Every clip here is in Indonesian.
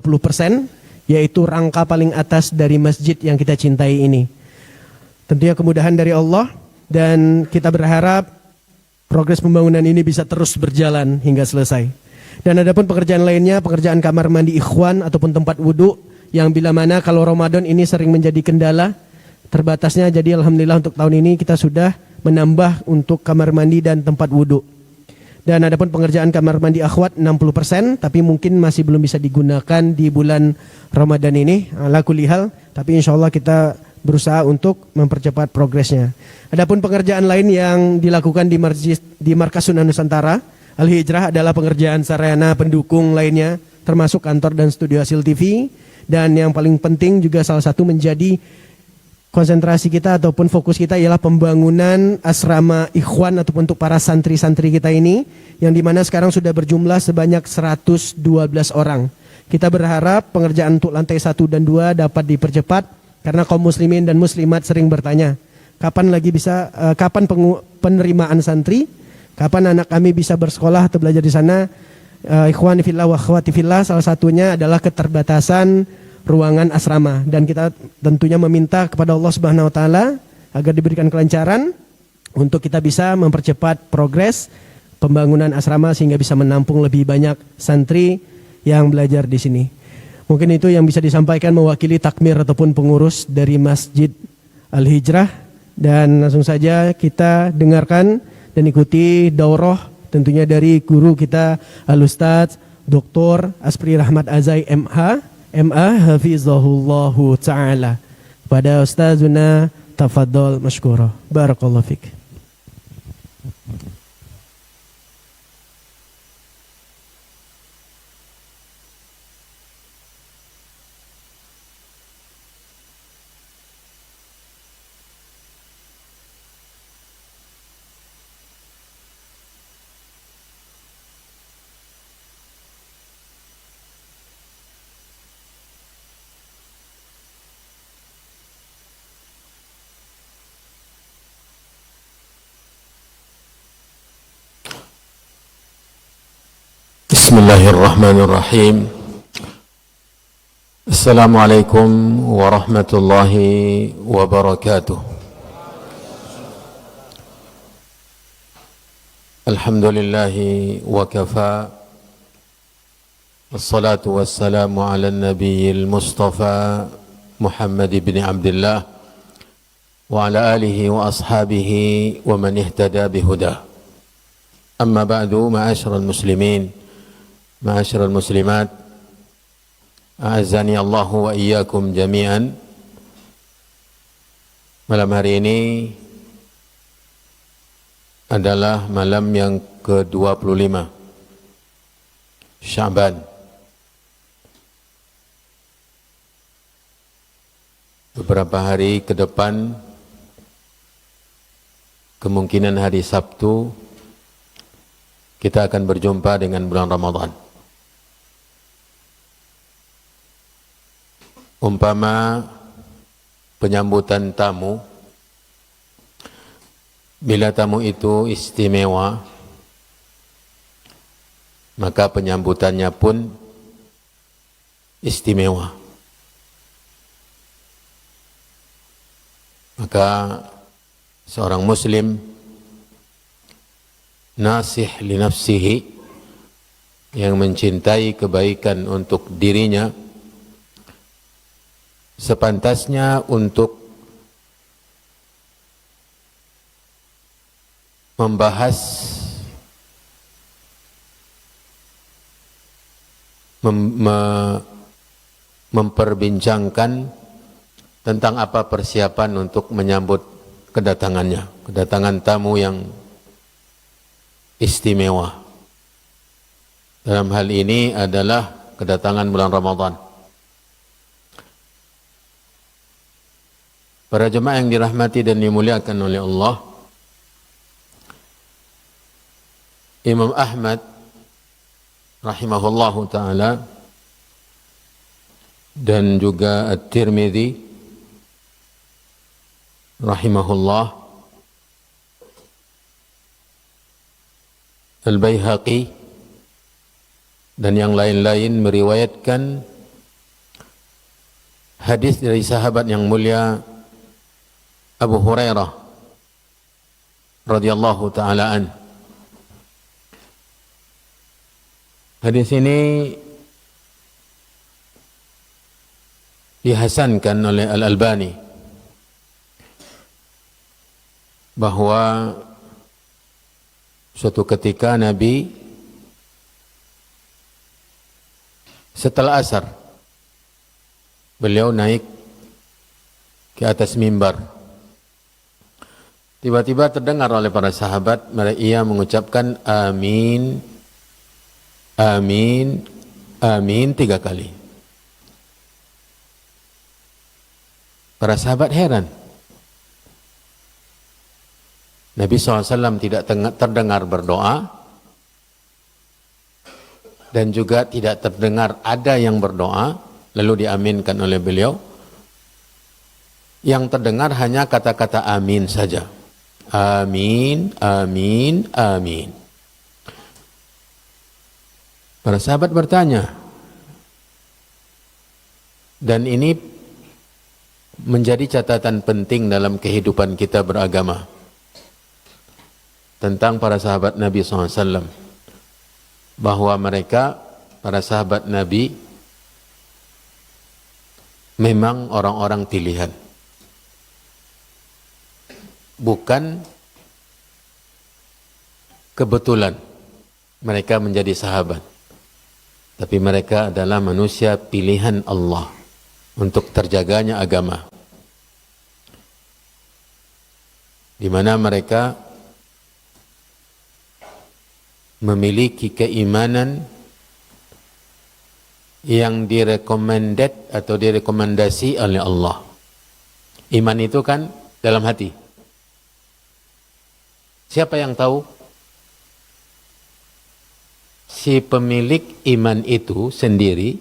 30%, yaitu rangka paling atas dari masjid yang kita cintai ini. Tentunya kemudahan dari Allah, dan kita berharap progres pembangunan ini bisa terus berjalan hingga selesai. Dan adapun pekerjaan lainnya, pekerjaan kamar mandi ikhwan ataupun tempat wudhu, yang bila mana kalau Ramadan ini sering menjadi kendala terbatasnya, jadi alhamdulillah untuk tahun ini kita sudah menambah untuk kamar mandi dan tempat wudhu. Dan adapun pengerjaan kamar mandi akhwat 60%, tapi mungkin masih belum bisa digunakan di bulan Ramadan ini, ala kulli hal, tapi insya Allah kita berusaha untuk mempercepat progresnya. Adapun pengerjaan lain yang dilakukan di Markas Sunnah Nusantara Al-Hijrah adalah pengerjaan sarana pendukung lainnya, termasuk kantor dan studio hasil TV, dan yang paling penting juga salah satu menjadi konsentrasi kita ataupun fokus kita ialah pembangunan asrama ikhwan ataupun untuk para santri-santri kita ini, yang dimana sekarang sudah berjumlah sebanyak 112 orang. Kita berharap pengerjaan untuk lantai 1 dan 2 dapat dipercepat, karena kaum muslimin dan muslimat sering bertanya, kapan penerimaan santri, kapan anak kami bisa bersekolah atau belajar di sana. Ikhwani fillah wa akhwati fillah, salah satunya adalah keterbatasan ruangan asrama, dan kita tentunya meminta kepada Allah Subhanahu wa taala agar diberikan kelancaran untuk kita bisa mempercepat progres pembangunan asrama sehingga bisa menampung lebih banyak santri yang belajar di sini. Mungkin itu yang bisa disampaikan mewakili takmir ataupun pengurus dari Masjid Al-Hijrah, dan langsung saja kita dengarkan dan ikuti daurah tentunya dari guru kita Al-Ustadz Dr. Aspri Rahmat Azai MA hafizahullahu ta'ala. Pada Ustazuna, tafadhol mashkura. Barakallahu fik. Bismillahirrahmanirrahim. Assalamualaikum warahmatullahi wabarakatuh. Alhamdulillahi wa kafa. Wassalatu wassalamu ala nabiyil mustafa Muhammad ibn Abdullah wa ala alihi wa ashabihi wa man ihtada bihudah. Amma ba'du, ma'asyiral muslimin, ma'asyiral muslimat, a'azzani Allahu wa iyyakum jami'an. Malam hari ini adalah malam yang ke-25 Sya'ban. Beberapa hari ke depan, kemungkinan hari Sabtu, kita akan berjumpa dengan bulan Ramadan. Umpama penyambutan tamu, bila tamu itu istimewa, maka penyambutannya pun istimewa. Maka seorang muslim nasih li nafsihi, yang mencintai kebaikan untuk dirinya, sepantasnya untuk membahas, memperbincangkan tentang apa persiapan untuk menyambut kedatangan tamu yang istimewa. Dalam hal ini adalah kedatangan bulan Ramadan. Para jemaah yang dirahmati dan dimuliakan oleh Allah, Imam Ahmad rahimahullahu ta'ala dan juga At-Tirmidzi rahimahullah, Al-Baihaqi dan yang lain-lain meriwayatkan hadis dari sahabat yang mulia Abu Hurairah radhiyallahu taala an. Hadis ini dihasankan oleh Al-Albani bahwa suatu ketika Nabi setelah asar beliau naik ke atas mimbar. Tiba-tiba terdengar oleh para sahabat ia mengucapkan amin, amin, amin 3 kali. Para sahabat heran. Nabi SAW tidak terdengar berdoa dan juga tidak terdengar ada yang berdoa lalu diaminkan oleh beliau. Yang terdengar hanya kata-kata amin saja. Amin, amin, amin. Para sahabat bertanya, dan ini menjadi catatan penting dalam kehidupan kita beragama tentang para sahabat Nabi SAW, bahwa mereka, para sahabat Nabi, memang orang-orang pilihan, bukan kebetulan mereka menjadi sahabat, tapi mereka adalah manusia pilihan Allah untuk terjaganya agama, di mana mereka memiliki keimanan yang direkomended atau direkomendasi oleh Allah. Iman itu kan dalam hati. Siapa yang tahu? Si pemilik iman itu sendiri,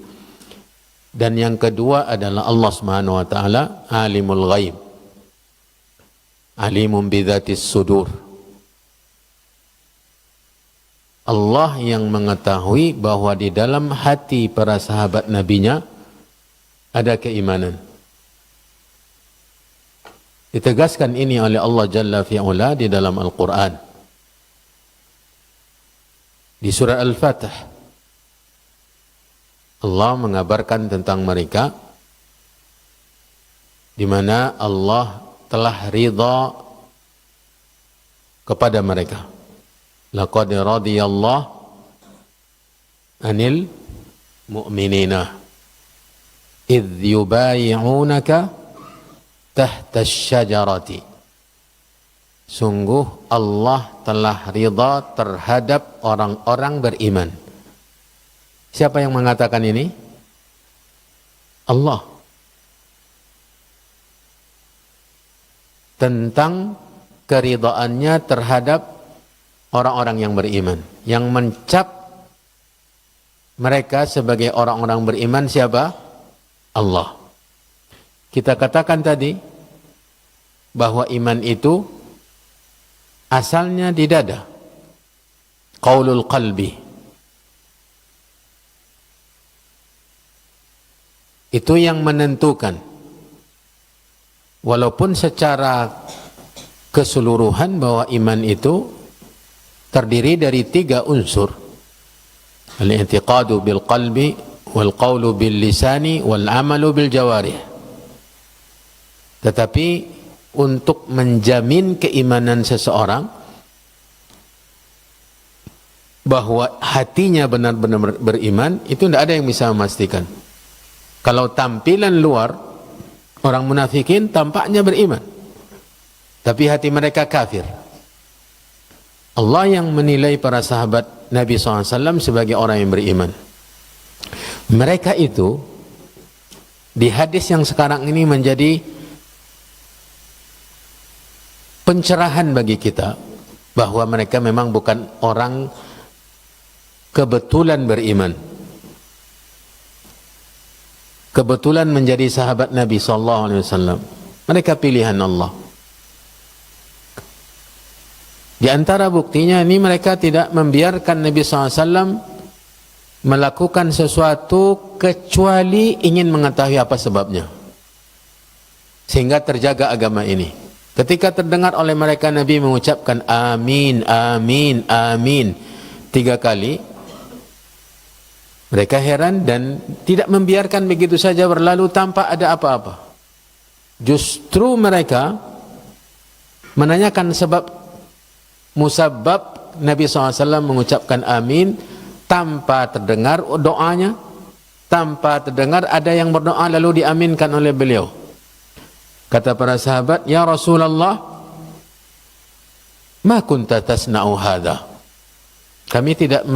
dan yang kedua adalah Allah Subhanahu wa taala, alimul ghaib, alimun bidzatis sudur. Allah yang mengetahui bahwa di dalam hati para sahabat nabinya ada keimanan. Ditegaskan ini oleh Allah Jalla fi'ula di dalam Al-Quran. Di surah Al-Fatih, Allah mengabarkan tentang mereka, di mana Allah telah ridha kepada mereka. Laqad radiyallahu anil mu'minina idh yubayi'unaka tahta syajarati. Sungguh Allah telah ridha terhadap orang-orang beriman. Siapa yang mengatakan ini? Allah. Tentang keridhaannya terhadap orang-orang yang beriman. Yang mencap mereka sebagai orang-orang beriman siapa? Allah. Kita katakan tadi bahwa iman itu asalnya di dada. Qaulul qalbi. Itu yang menentukan. Walaupun secara keseluruhan bahwa iman itu terdiri dari 3 unsur. Al-i'tiqadu bil qalbi, wal qawlu bil lisani, wal amalu bil jawarih. Tetapi untuk menjamin keimanan seseorang bahwa hatinya benar-benar beriman, itu tidak ada yang bisa memastikan. Kalau tampilan luar, orang munafikin tampaknya beriman, tapi hati mereka kafir. Allah yang menilai para sahabat Nabi SAW sebagai orang yang beriman. Mereka itu di hadis yang sekarang ini menjadi pencerahan bagi kita bahwa mereka memang bukan orang kebetulan beriman, kebetulan menjadi sahabat Nabi SAW. Mereka pilihan Allah. Di antara buktinya ini, mereka tidak membiarkan Nabi SAW melakukan sesuatu kecuali ingin mengetahui apa sebabnya. sehingga terjaga agama ini. Ketika terdengar oleh mereka Nabi mengucapkan amin, amin, amin 3 kali, mereka heran dan tidak membiarkan begitu saja berlalu tanpa ada apa-apa. Justru mereka menanyakan sebab musabab Nabi SAW mengucapkan amin tanpa terdengar doanya, tanpa terdengar ada yang berdoa lalu diaminkan oleh beliau. Kata para sahabat, ya Rasulullah, ma kunta tasna'u hadha. Kami tidak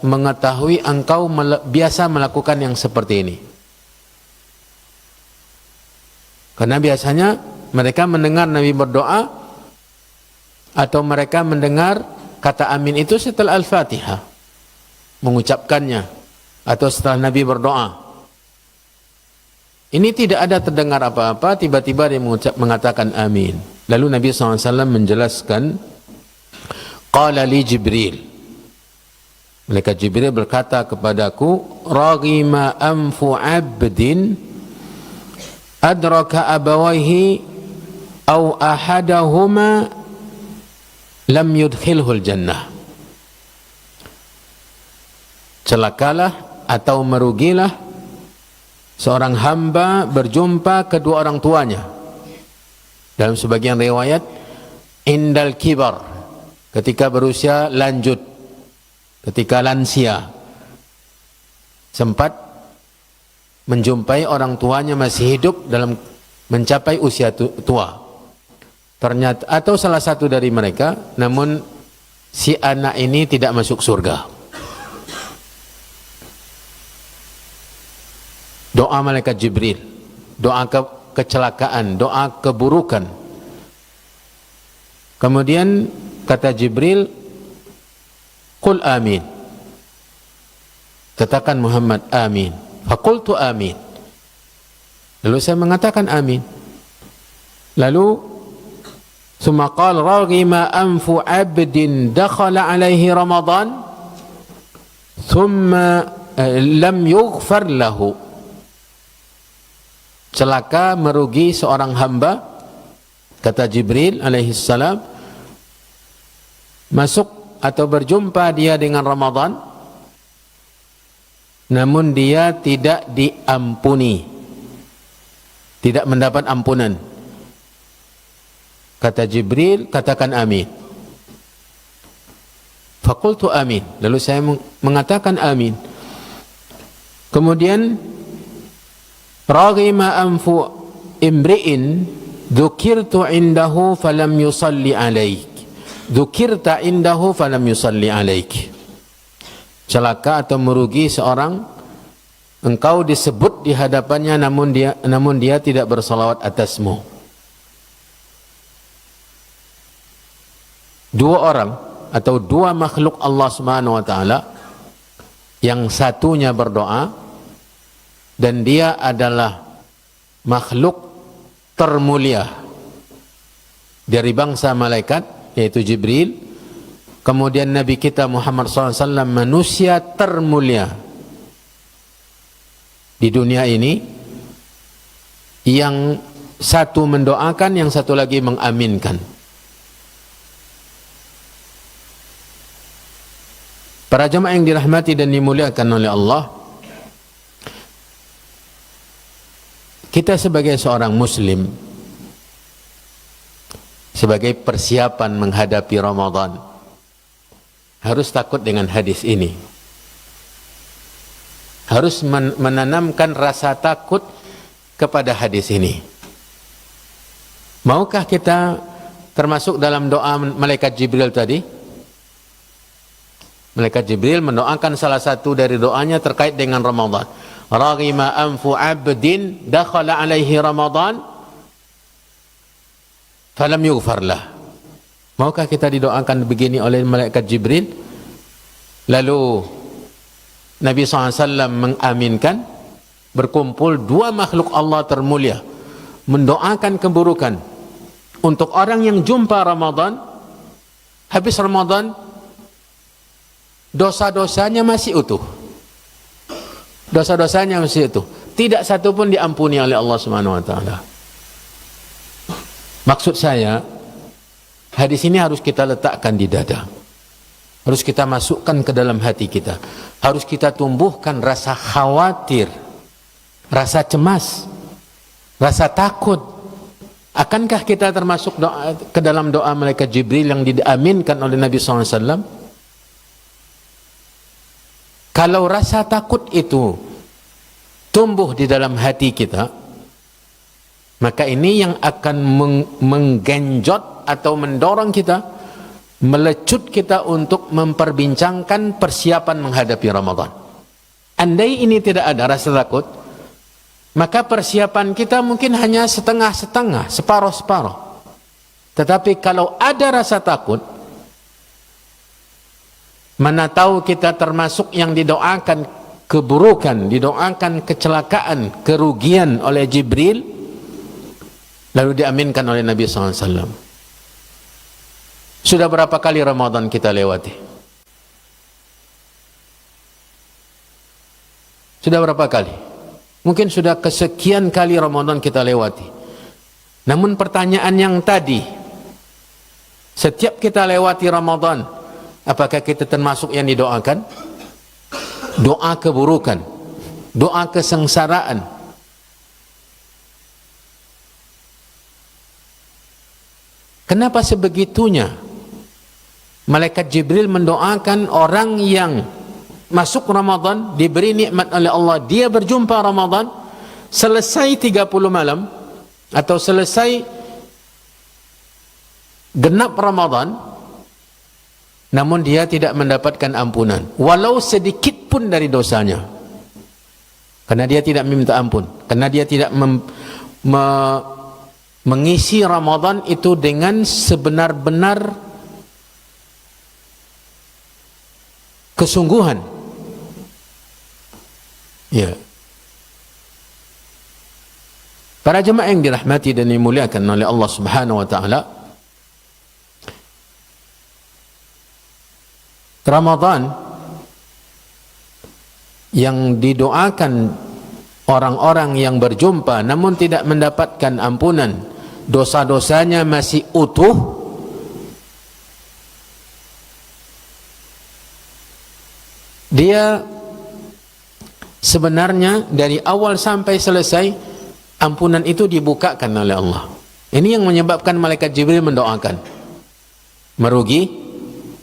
mengetahui engkau biasa melakukan yang seperti ini. Karena biasanya mereka mendengar Nabi berdoa atau mereka mendengar kata amin itu setelah Al-Fatihah, mengucapkannya atau setelah Nabi berdoa. Ini tidak ada terdengar apa-apa, tiba-tiba dia mengatakan amin. Lalu Nabi SAW menjelaskan, qala li Jibril, malaikat Jibril berkata kepadaku, raghima anfu abdin adraka abawaihi aw ahadahuma lam yudkhilhul jannah. Celakalah atau merugilah seorang hamba berjumpa kedua orang tuanya. Dalam sebagian riwayat, indal kibar, ketika berusia lanjut, ketika lansia, sempat menjumpai orang tuanya masih hidup dalam mencapai usia tua. Ternyata atau salah satu dari mereka, namun si anak ini tidak masuk surga. Doa malaikat Jibril, doa kecelakaan, doa keburukan. Kemudian kata Jibril, qul amin, katakan Muhammad amin. Faqultu amin, lalu saya mengatakan amin. Lalu summa qala raghima anfu abdin dakhala alaihi Ramadan thumma lam yughfar lahu. Celaka merugi seorang hamba, kata Jibril alaihissalam, masuk atau berjumpa dia dengan Ramadan, namun dia tidak diampuni, tidak mendapat ampunan. Kata Jibril, katakan amin. Faqultu amin, lalu saya mengatakan amin. Kemudian raghima anfu imri'in dzukirtu indahu falam yusalli alaik, dzukirta indahu falam yusalli alaik. Celaka atau merugi seorang, engkau disebut di hadapannya namun dia tidak bersalawat atasmu. Dua orang atau dua makhluk Allah Subhanahu wa taala, yang satunya berdoa dan dia adalah makhluk termulia dari bangsa malaikat, yaitu Jibril. Kemudian Nabi kita Muhammad SAW, manusia termulia di dunia ini, yang satu mendoakan, yang satu lagi mengaminkan. Para jemaah yang dirahmati dan dimuliakan oleh Allah, kita sebagai seorang muslim, sebagai persiapan menghadapi Ramadan, harus takut dengan hadis ini. Harus menanamkan rasa takut kepada hadis ini. Maukah kita termasuk dalam doa malaikat Jibril tadi? Malaikat Jibril mendoakan salah satu dari doanya terkait dengan Ramadan. Raghima anfu abdin dakhala alaihi Ramadan falam yughfar lah. Maukah kita didoakan begini oleh malaikat Jibril? Lalu Nabi SAW mengaminkan, berkumpul dua makhluk Allah termulia mendoakan keburukan untuk orang yang jumpa Ramadan, habis Ramadan dosa-dosanya masih utuh. Dosa-dosanya masih utuh, tidak satu pun diampuni oleh Allah Subhanahu wa taala. Maksud saya, hadis ini harus kita letakkan di dada. Harus kita masukkan ke dalam hati kita. Harus kita tumbuhkan rasa khawatir, rasa cemas, rasa takut. Akankah kita termasuk ke dalam doa malaikat Jibril yang diaminkan oleh Nabi SAW? Kalau rasa takut itu tumbuh di dalam hati kita, maka ini yang akan menggenjot atau mendorong kita, melecut kita untuk memperbincangkan persiapan menghadapi Ramadan. Andai ini tidak ada rasa takut, maka persiapan kita mungkin hanya setengah-setengah, separuh-separuh. Tetapi kalau ada rasa takut, mana tahu kita termasuk yang didoakan keburukan, didoakan kecelakaan, kerugian oleh Jibril, lalu diaminkan oleh Nabi SAW. Sudah berapa kali Ramadan kita lewati? Sudah berapa kali? Mungkin sudah kesekian kali Ramadan kita lewati. Namun pertanyaan yang tadi, setiap kita lewati Ramadan, apakah kita termasuk yang didoakan? Doa keburukan, doa kesengsaraan. Kenapa sebegitunya malaikat Jibril mendoakan orang yang masuk Ramadan, diberi nikmat oleh Allah, dia berjumpa Ramadan, selesai 30 malam atau selesai genap Ramadan, namun dia tidak mendapatkan ampunan walau sedikit pun dari dosanya, karena dia tidak meminta ampun, karena dia tidak mengisi Ramadan itu dengan sebenar-benar kesungguhan. Ya, para jemaah yang dirahmati dan dimuliakan oleh Allah Subhanahu wa taala, Ramadan yang didoakan orang-orang yang berjumpa namun tidak mendapatkan ampunan, dosa-dosanya masih utuh, dia sebenarnya dari awal sampai selesai ampunan itu dibukakan oleh Allah. Ini yang menyebabkan malaikat Jibril mendoakan, merugi,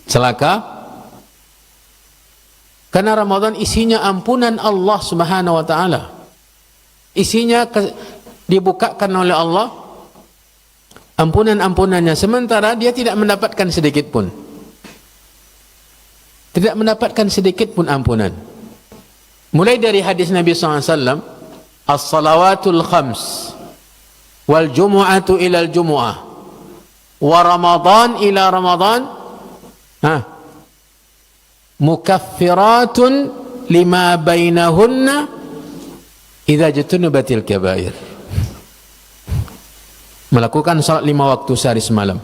celaka, karena Ramadan isinya ampunan Allah Subhanahu wa taala. Isinya dibukakan oleh Allah ampunan-ampunannya, sementara dia tidak mendapatkan sedikit pun. Tidak mendapatkan sedikit pun ampunan. Mulai dari hadis Nabi SAW, as-salawatul khams wal jumu'atu ila al-jumu'ah wa Ramadan ila Ramadan mukaffiratun lima bainahunna idza jutunubatil kabair. Melakukan salat 5 waktu sehari semalam,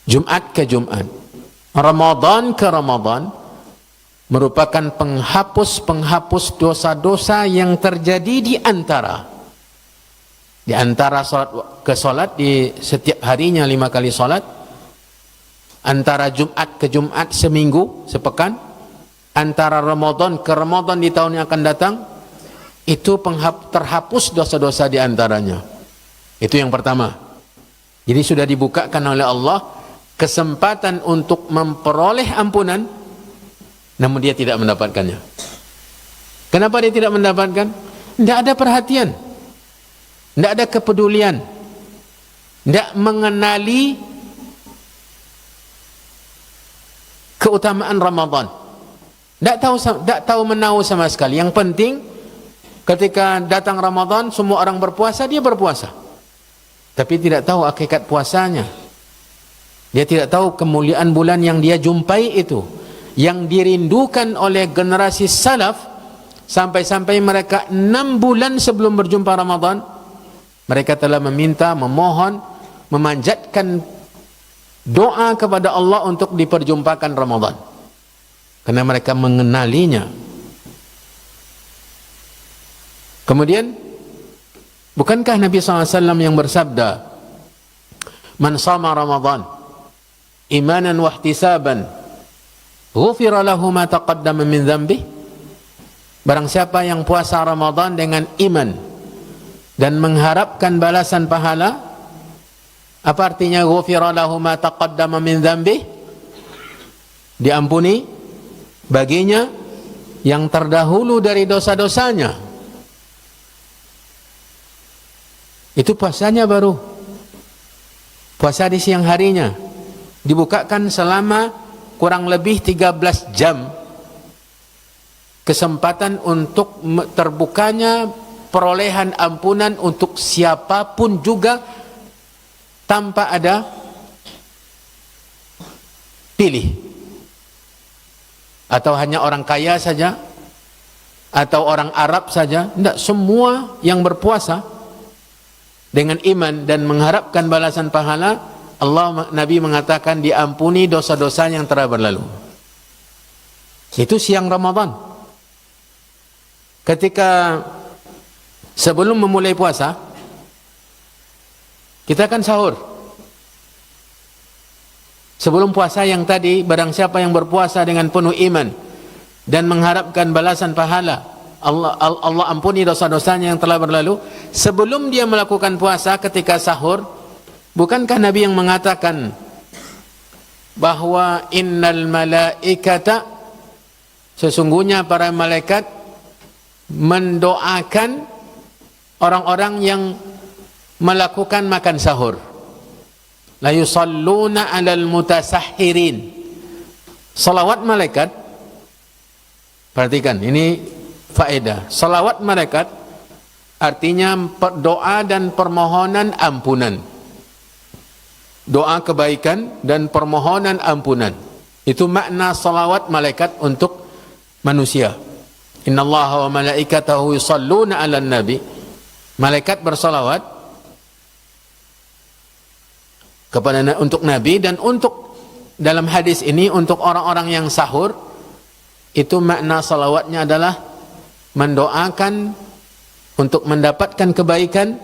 Jumat ke Jumat, Ramadan ke Ramadan, merupakan penghapus dosa-dosa yang terjadi di antara salat ke salat, di setiap harinya 5 kali salat, antara Jumat ke Jumat seminggu, sepekan, antara Ramadan ke Ramadan di tahun yang akan datang, itu terhapus dosa-dosa di antaranya. Itu yang pertama. Jadi sudah dibukakan oleh Allah kesempatan untuk memperoleh ampunan, namun dia tidak mendapatkannya. Kenapa dia tidak mendapatkan? Tidak ada perhatian, tidak ada kepedulian, tidak mengenali keutamaan Ramadan, tidak tahu menahu sama sekali. Yang penting ketika datang Ramadan semua orang berpuasa, dia berpuasa, tapi tidak tahu hakikat puasanya. Dia tidak tahu kemuliaan bulan yang dia jumpai itu, yang dirindukan oleh generasi salaf, sampai-sampai mereka 6 bulan sebelum berjumpa Ramadan mereka telah meminta, memohon, memanjatkan doa kepada Allah untuk diperjumpakan Ramadan, karena mereka mengenalinya. Kemudian, bukankah Nabi SAW yang bersabda, "Man shama Ramadan imanan wa ihtisaban, ghufira lahu ma taqaddama min dzambi." Barang siapa yang puasa Ramadan dengan iman dan mengharapkan balasan pahala, apa artinya ghufira lahu ma taqaddama min dzambi? Diampuni baginya yang terdahulu dari dosa-dosanya. Itu puasanya baru. Puasa di siang harinya dibukakan selama kurang lebih 13 jam kesempatan untuk terbukanya perolehan ampunan untuk siapapun juga tanpa ada pilih, atau hanya orang kaya saja atau orang Arab saja. Tidak, semua yang berpuasa dengan iman dan mengharapkan balasan pahala, Nabi mengatakan diampuni dosa-dosa yang telah berlalu. Itu siang Ramadan. Ketika sebelum memulai puasa, kita akan sahur. Sebelum puasa yang tadi, barang siapa yang berpuasa dengan penuh iman dan mengharapkan balasan pahala, Allah ampuni dosa-dosanya yang telah berlalu. Sebelum dia melakukan puasa ketika sahur, bukankah Nabi yang mengatakan bahwa innal malaikata, sesungguhnya para malaikat mendoakan orang-orang yang melakukan makan sahur. La yusalluna 'alal mutasahhirin. Salawat malaikat, perhatikan ini faedah. Salawat malaikat artinya doa dan permohonan ampunan. Doa kebaikan dan permohonan ampunan. Itu makna salawat malaikat untuk manusia. Innallaha wa malaikatahu yusalluna 'alan nabi. Malaikat bersalawat kepada untuk Nabi, dan untuk dalam hadis ini untuk orang-orang yang sahur, itu makna salawatnya adalah mendoakan untuk mendapatkan kebaikan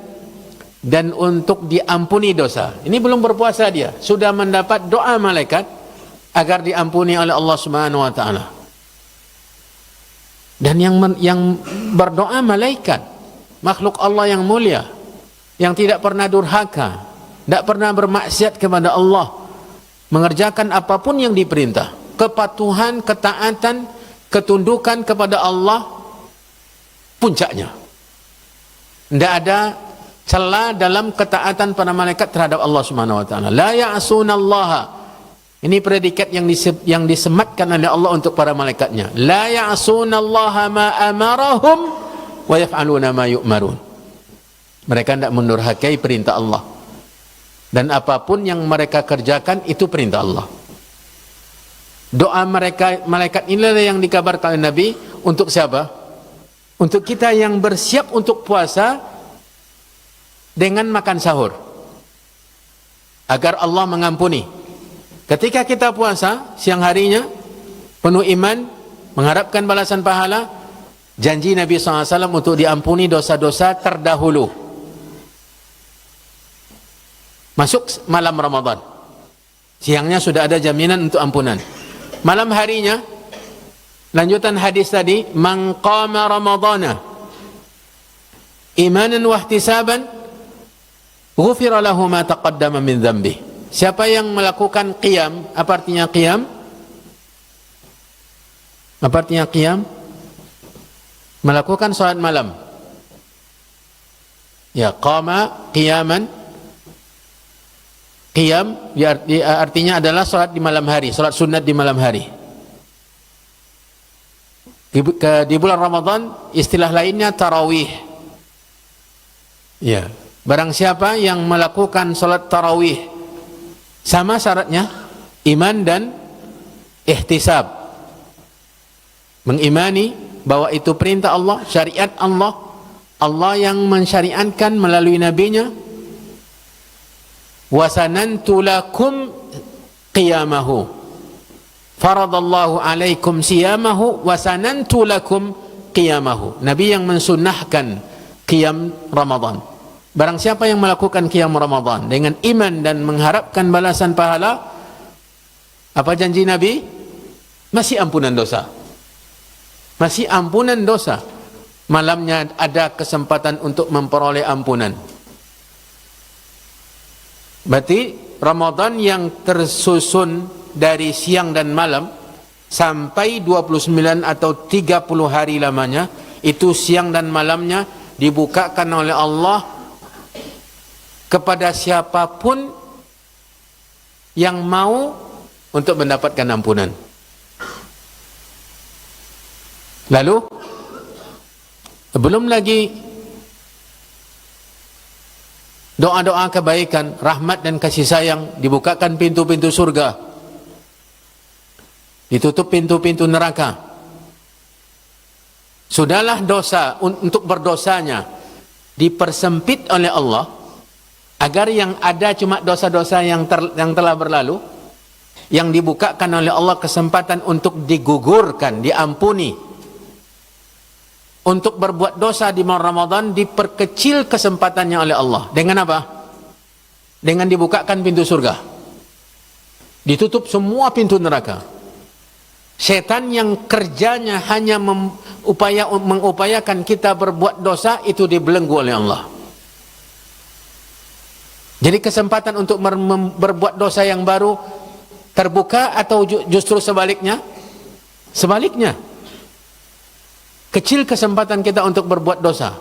dan untuk diampuni dosa. Ini belum berpuasa, dia sudah mendapat doa malaikat agar diampuni oleh Allah Subhanahu wa taala. Dan yang berdoa malaikat, makhluk Allah yang mulia, yang tidak pernah durhaka, tidak pernah bermaksiat kepada Allah, mengerjakan apapun yang diperintah, kepatuhan, ketaatan, ketundukan kepada Allah puncaknya. Tidak ada celah dalam ketaatan para malaikat terhadap Allah Subhanahu wa taala. La ya'sunallaha. Ini predikat yang disematkan oleh Allah untuk para malaikatnya. La ya'sunallaha ma amarahum wa yaf'aluna ma yu'marun. Mereka tidak mendurhakai perintah Allah. Dan apapun yang mereka kerjakan itu perintah Allah. Doa mereka malaikat inilah yang dikabarkan oleh Nabi untuk siapa? Untuk kita yang bersiap untuk puasa dengan makan sahur, agar Allah mengampuni. Ketika kita puasa siang harinya penuh iman, mengharapkan balasan pahala, janji Nabi SAW untuk diampuni dosa-dosa terdahulu. Masuk malam Ramadan, siangnya sudah ada jaminan untuk ampunan. Malam harinya, lanjutan hadis tadi, man qama ramadana imanan wa ihtisaban ghufira lahu ma taqaddama min dhanbi. Siapa yang melakukan qiyam, apa artinya qiyam? Apa artinya qiyam? Melakukan salat malam. Ya, qama qiyaman. Qiyam artinya adalah salat di malam hari, salat sunat di malam hari. Di bulan Ramadan istilah lainnya tarawih. Ya, barang siapa yang melakukan salat tarawih, sama syaratnya iman dan ihtisab, mengimani bahwa itu perintah Allah, syariat Allah, Allah yang mensyariatkan melalui nabinya. Wasanantu lakum qiyamahu, faradallahu alaikum siyamahu, wasanantu lakum qiyamahu. Nabi yang mensunnahkan qiyam Ramadan. Barang siapa yang melakukan qiyam Ramadan dengan iman dan mengharapkan balasan pahala, apa janji Nabi? Masih ampunan dosa. Masih ampunan dosa. Malamnya ada kesempatan untuk memperoleh ampunan. Berarti Ramadan yang tersusun dari siang dan malam sampai 29 atau 30 hari lamanya, itu siang dan malamnya dibukakan oleh Allah kepada siapapun yang mau untuk mendapatkan ampunan. Lalu belum lagi doa-doa kebaikan, rahmat dan kasih sayang, dibukakan pintu-pintu surga, ditutup pintu-pintu neraka. Sudahlah dosa untuk berdosanya dipersempit oleh Allah, agar yang ada cuma dosa-dosa yang telah berlalu, yang dibukakan oleh Allah kesempatan untuk digugurkan, diampuni. Untuk berbuat dosa di bulan Ramadan diperkecil kesempatannya oleh Allah. Dengan apa? Dengan dibukakan pintu surga, ditutup semua pintu neraka. Setan yang kerjanya hanya mengupayakan kita berbuat dosa, itu dibelenggu oleh Allah. Jadi kesempatan untuk berbuat dosa yang baru terbuka, atau justru sebaliknya? Sebaliknya, kecil kesempatan kita untuk berbuat dosa,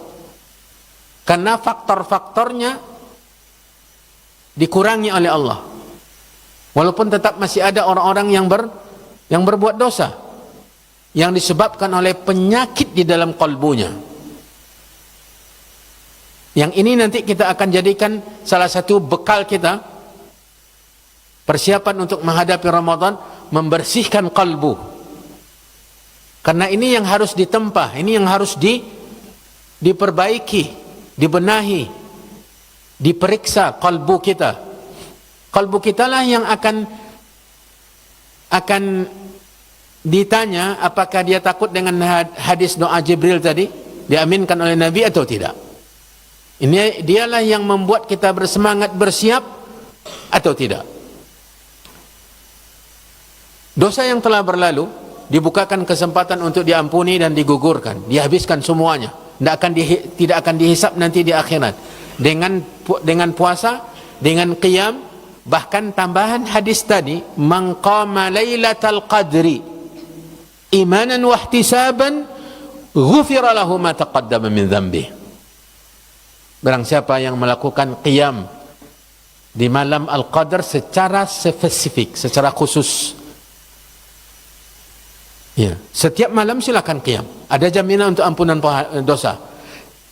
karena faktor-faktornya dikurangi oleh Allah. Walaupun tetap masih ada orang-orang yang berbuat dosa, yang disebabkan oleh penyakit di dalam kalbunya. Yang ini nanti kita akan jadikan salah satu bekal kita, persiapan untuk menghadapi Ramadan, membersihkan kalbu. Karena ini yang harus ditempah, ini yang harus diperbaiki, dibenahi, diperiksa kalbu kita. Kalbu kita lah yang akan ditanya apakah dia takut dengan hadis doa Jibril tadi, diaminkan oleh Nabi atau tidak. Ini dialah yang membuat kita bersemangat, bersiap atau tidak. Dosa yang telah berlalu dibukakan kesempatan untuk diampuni dan digugurkan, dihabiskan semuanya. Tidak akan dihisap nanti di akhirat. Dengan puasa, dengan qiyam, bahkan tambahan hadis tadi, man qama lailatal qadri imanan wa ihtisaban ghufira lahu ma taqaddama min dhanbi. Barang siapa yang melakukan qiyam di malam Al-Qadar secara spesifik, secara khusus, ya, setiap malam silakan qiyam, ada jaminan untuk ampunan dosa.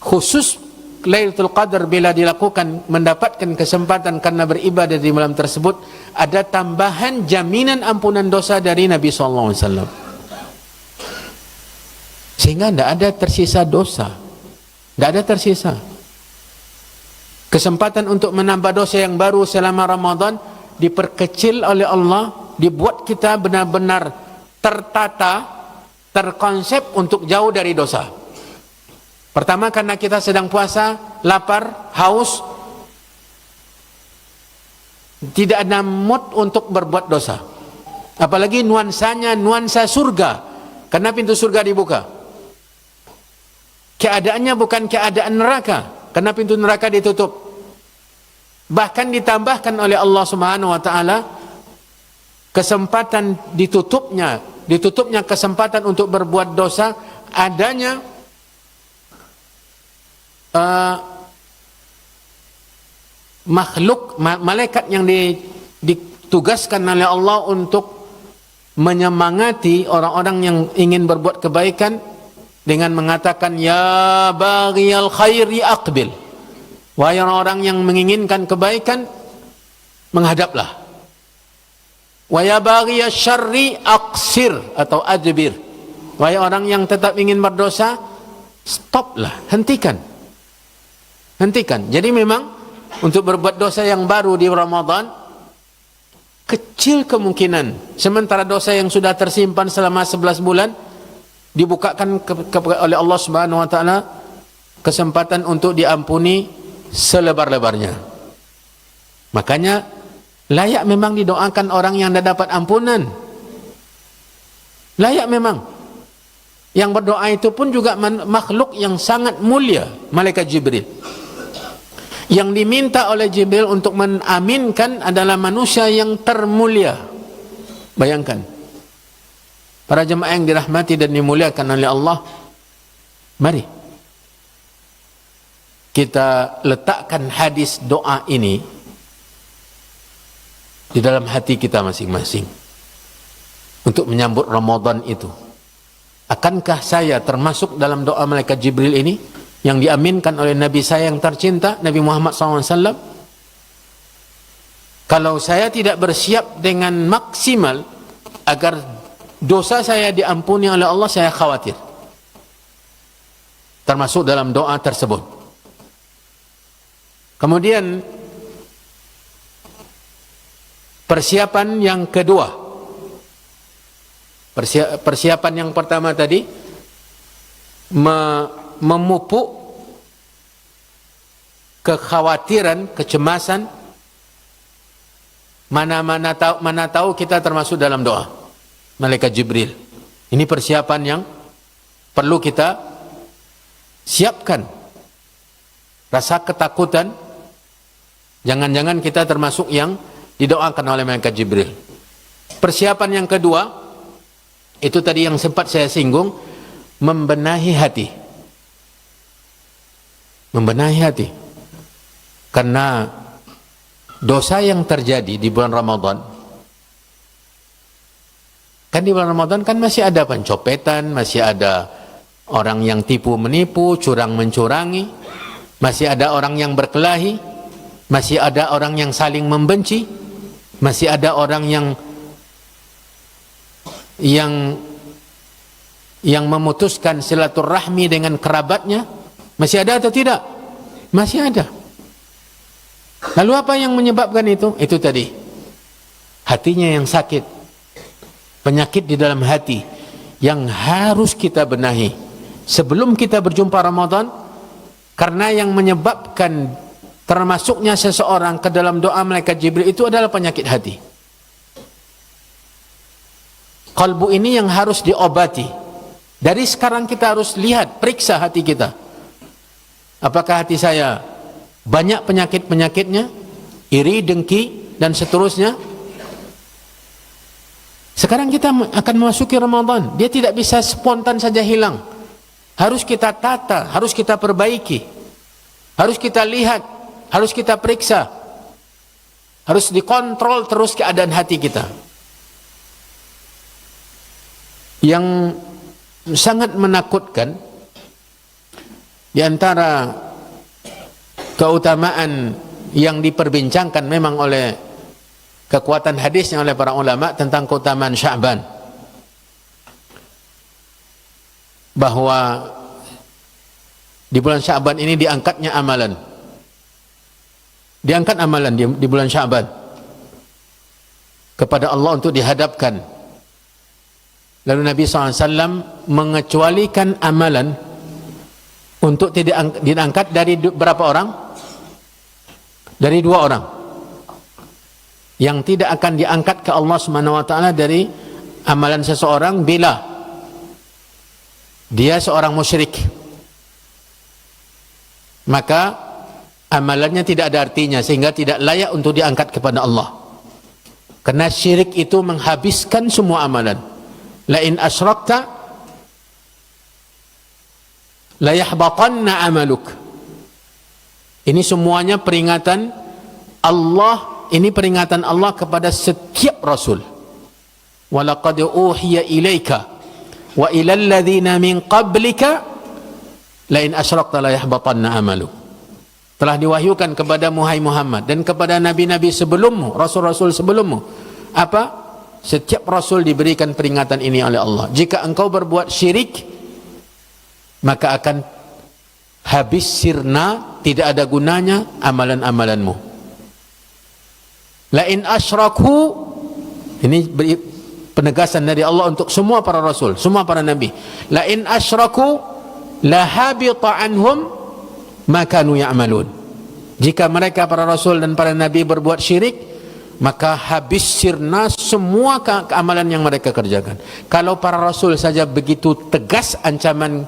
Khusus Lailatul Qadar bila dilakukan, mendapatkan kesempatan karena beribadah di malam tersebut, ada tambahan jaminan ampunan dosa dari Nabi SAW. Sehingga tidak ada tersisa dosa, tidak ada tersisa. Kesempatan untuk menambah dosa yang baru selama Ramadan diperkecil oleh Allah, dibuat kita benar-benar tertata, terkonsep untuk jauh dari dosa. Pertama, karena kita sedang puasa, lapar, haus, tidak ada mood untuk berbuat dosa. Apalagi nuansanya nuansa surga, karena pintu surga dibuka. Keadaannya bukan keadaan neraka, karena pintu neraka ditutup. Bahkan ditambahkan oleh Allah Subhanahu wa taala kesempatan ditutupnya kesempatan untuk berbuat dosa, adanya makhluk, malaikat yang ditugaskan oleh Allah untuk menyemangati orang-orang yang ingin berbuat kebaikan dengan mengatakan, ya baghiyal khairi aqbil, wahai orang-orang yang menginginkan kebaikan, menghadaplah. Wa ya baghiyasy syarri aqsir atau adbir, wahai orang yang tetap ingin berdosa, stoplah, hentikan. Jadi memang untuk berbuat dosa yang baru di Ramadan kecil kemungkinan, sementara dosa yang sudah tersimpan selama 11 bulan dibukakan oleh Allah Subhanahu wa taala kesempatan untuk diampuni selebar-lebarnya. Makanya layak memang didoakan orang yang dah dapat ampunan. Layak memang. Yang berdoa itu pun juga makhluk yang sangat mulia, malaikat Jibril. Yang diminta oleh Jibril untuk mengaminkan adalah manusia yang termulia. Bayangkan. Para jemaah yang dirahmati dan dimuliakan oleh Allah, mari kita letakkan hadis doa ini di dalam hati kita masing-masing untuk menyambut Ramadan itu. Akankah saya termasuk dalam doa malaikat Jibril ini yang diaminkan oleh Nabi saya yang tercinta, Nabi Muhammad SAW? Kalau saya tidak bersiap dengan maksimal agar dosa saya diampuni oleh Allah, saya khawatir termasuk dalam doa tersebut. Kemudian persiapan yang kedua, persiapan yang pertama tadi memupuk kekhawatiran, kecemasan, mana tahu kita termasuk dalam doa malaikat Jibril. Ini persiapan yang perlu kita siapkan. Rasa ketakutan, jangan-jangan kita termasuk yang didoakan oleh malaikat Jibril. Persiapan yang kedua, itu tadi yang sempat saya singgung, membenahi hati. Membenahi hati. Karena dosa yang terjadi di bulan Ramadan, kan di bulan Ramadan kan masih ada pencopetan, masih ada orang yang tipu menipu, curang mencurangi, masih ada orang yang berkelahi, masih ada orang yang saling membenci, masih ada orang yang memutuskan silaturahmi dengan kerabatnya. Masih ada atau tidak? Masih ada. Lalu apa yang menyebabkan itu? Itu tadi, hatinya yang sakit, penyakit di dalam hati yang harus kita benahi sebelum kita berjumpa Ramadan. Karena yang menyebabkan termasuknya seseorang ke dalam doa malaikat Jibril itu adalah penyakit hati. Kalbu ini yang harus diobati. Dari sekarang kita harus lihat, periksa hati kita. Apakah hati saya banyak penyakit-penyakitnya, iri, dengki, dan seterusnya? Sekarang kita akan memasuki Ramadan. Dia tidak bisa spontan saja hilang. Harus kita tata, harus kita perbaiki, harus kita lihat, harus kita periksa, harus dikontrol terus keadaan hati kita. Yang sangat menakutkan di antara keutamaan yang diperbincangkan memang oleh kekuatan hadisnya oleh para ulama tentang keutamaan Sya'ban, bahwa di bulan Sya'ban ini diangkatnya amalan, diangkat amalan di bulan Sya'ban kepada Allah untuk dihadapkan. Lalu Nabi SAW mengecualikan amalan untuk tidak diangkat dari berapa orang? Dari 2 orang yang tidak akan diangkat ke Allah SWT dari amalan seseorang bila dia seorang musyrik, maka amalannya tidak ada artinya sehingga tidak layak untuk diangkat kepada Allah. Karena syirik itu menghabiskan semua amalan. La in asyrakta la yahbatanna amaluk. Ini semuanya peringatan Allah, ini peringatan Allah kepada setiap rasul. Wa laqad uhiya ilaika wa ilal ladzina min qablika la in asyrakta la yahbatanna amaluk. Telah diwahyukan kepada Muhammad dan kepada nabi-nabi sebelummu, rasul-rasul sebelummu. Apa? Setiap rasul diberikan peringatan ini oleh Allah. Jika engkau berbuat syirik, maka akan habis sirna, tidak ada gunanya amalan-amalanmu. La in asyraku, ini penegasan dari Allah untuk semua para rasul, semua para nabi. La in asyraku la habita anhum ma kanu ya'malun. Jika mereka para rasul dan para nabi berbuat syirik, maka habis sirna semua keamalan yang mereka kerjakan. Kalau para rasul saja begitu tegas ancaman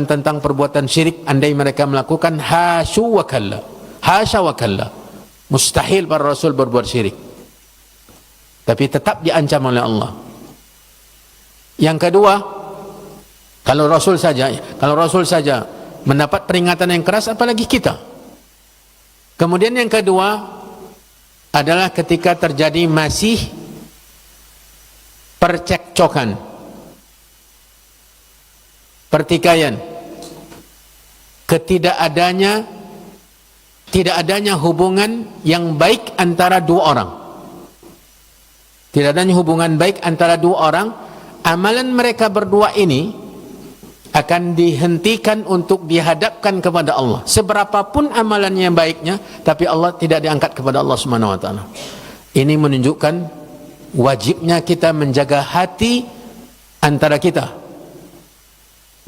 tentang perbuatan syirik, andai mereka melakukan, hasya wa kalla, mustahil para rasul berbuat syirik. Tapi tetap diancam oleh Allah. Yang kedua, kalau rasul saja mendapat peringatan yang keras, apalagi kita. Kemudian yang kedua adalah ketika terjadi masih percekcokan, pertikaian, tidak adanya hubungan yang baik antara dua orang. Tidak adanya hubungan baik antara dua orang, amalan mereka berdua ini akan dihentikan untuk dihadapkan kepada Allah. Seberapapun amalannya baiknya, tapi Allah tidak diangkat kepada Allah Subhanahu wa taala. Ini menunjukkan wajibnya kita menjaga hati antara kita.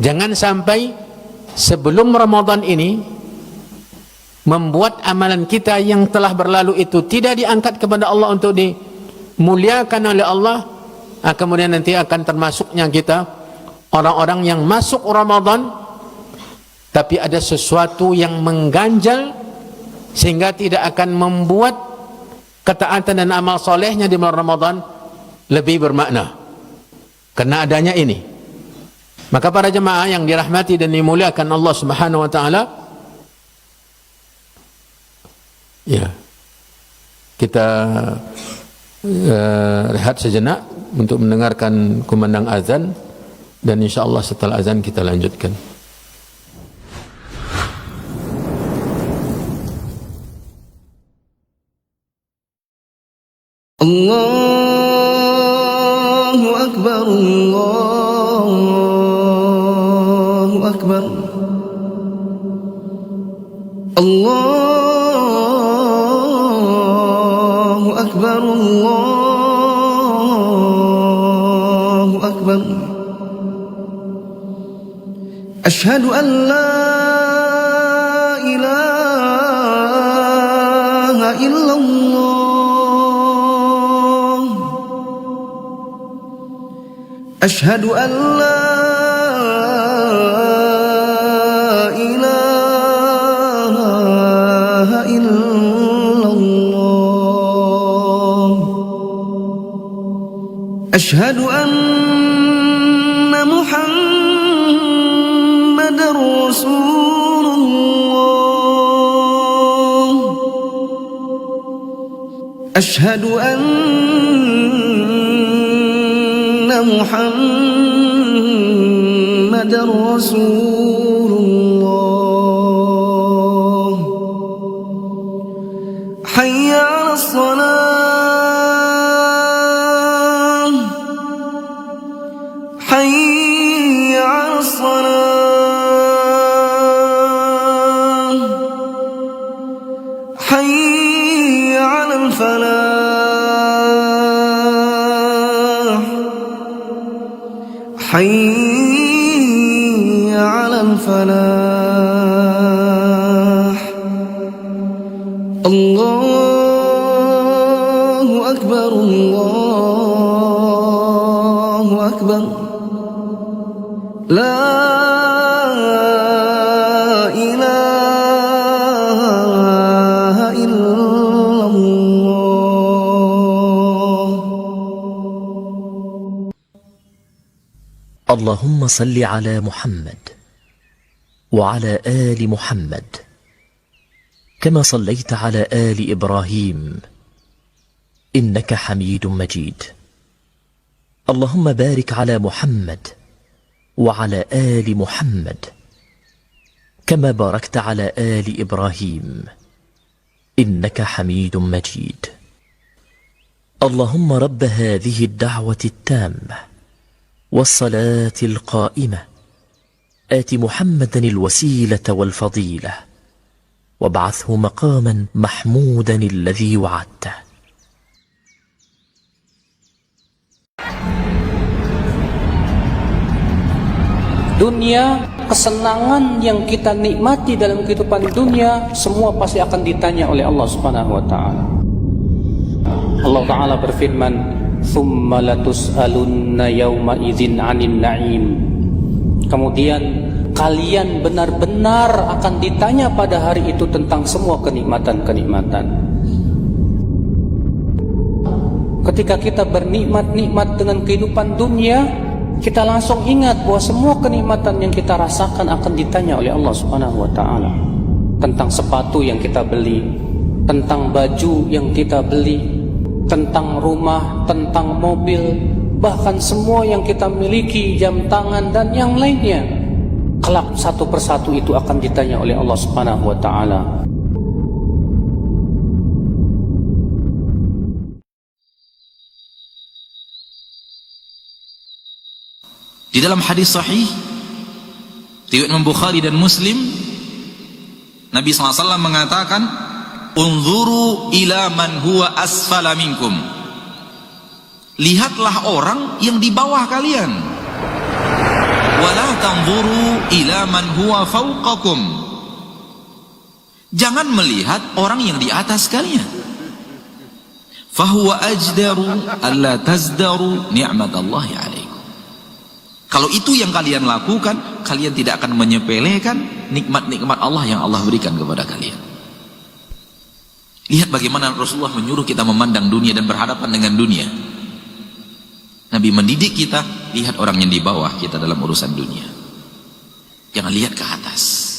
Jangan sampai sebelum Ramadan ini membuat amalan kita yang telah berlalu itu tidak diangkat kepada Allah untuk dimuliakan oleh Allah. Kemudian nanti akan termasuknya kita orang-orang yang masuk Ramadan tapi ada sesuatu yang mengganjal sehingga tidak akan membuat ketaatan dan amal solehnya di bulan Ramadan lebih bermakna karena adanya ini. Maka para jemaah yang dirahmati dan dimuliakan Allah Subhanahu wa taala, ya, kita rehat sejenak untuk mendengarkan kumandang azan, dan insyaallah setelah azan kita lanjutkan. Allahu Akbar, Allahu Akbar, Allahu Akbar, Allahu Akbar. Ashhadu an la ilaha illallah. Ashhadu an la ilaha illallah. Ashhadu anna Muhammadar Rasulullah. Ashhadu anna Muhammadar Rasulullah. Hayya 'alas salah, hayya 'alas salah, hayya 'alal falah, hayya 'alal falah. Allahu Akbar, Allahu Akbar. La ilaha illallah. اللهم صل على محمد وعلى آل محمد كما صليت على آل إبراهيم إنك حميد مجيد. اللهم بارك على محمد وعلى آل محمد كما باركت على آل إبراهيم إنك حميد مجيد. اللهم رب هذه الدعوة التامة والصلاة القائمة آت محمدا الوسيلة والفضيلة وابعثه مقاما محمودا الذي وعدته. Dunia kesenangan yang kita nikmati dalam kehidupan dunia semua pasti akan ditanya oleh Allah Subhanahu wa taala. Allah taala berfirman, "Tsumma latus'alunna yauma idzin 'anil na'im." Kemudian kalian benar-benar akan ditanya pada hari itu tentang semua kenikmatan-kenikmatan. Ketika kita bernikmat-nikmat dengan kehidupan dunia, kita langsung ingat bahwa semua kenikmatan yang kita rasakan akan ditanya oleh Allah Subhanahu wa taala. Tentang sepatu yang kita beli, tentang baju yang kita beli, tentang rumah, tentang mobil, bahkan semua yang kita miliki, jam tangan dan yang lainnya. Kelak satu persatu itu akan ditanya oleh Allah Subhanahu wa taala. Di dalam hadis sahih riwayat Imam Bukhari dan Muslim, Nabi SAW mengatakan, "Unzuru ila man huwa asfala minkum." Lihatlah orang yang di bawah kalian. Wala tanzuru ila man huwa fawqakum. Jangan melihat orang yang di atas kalian. Fahuwa ajdaru alla tazdaru ni'matallahi alaikum. Kalau itu yang kalian lakukan, kalian tidak akan menyepelekan nikmat-nikmat Allah yang Allah berikan kepada kalian. Lihat bagaimana Rasulullah menyuruh kita memandang dunia dan berhadapan dengan dunia. Nabi mendidik kita, lihat orang yang di bawah kita dalam urusan dunia. Jangan lihat ke atas.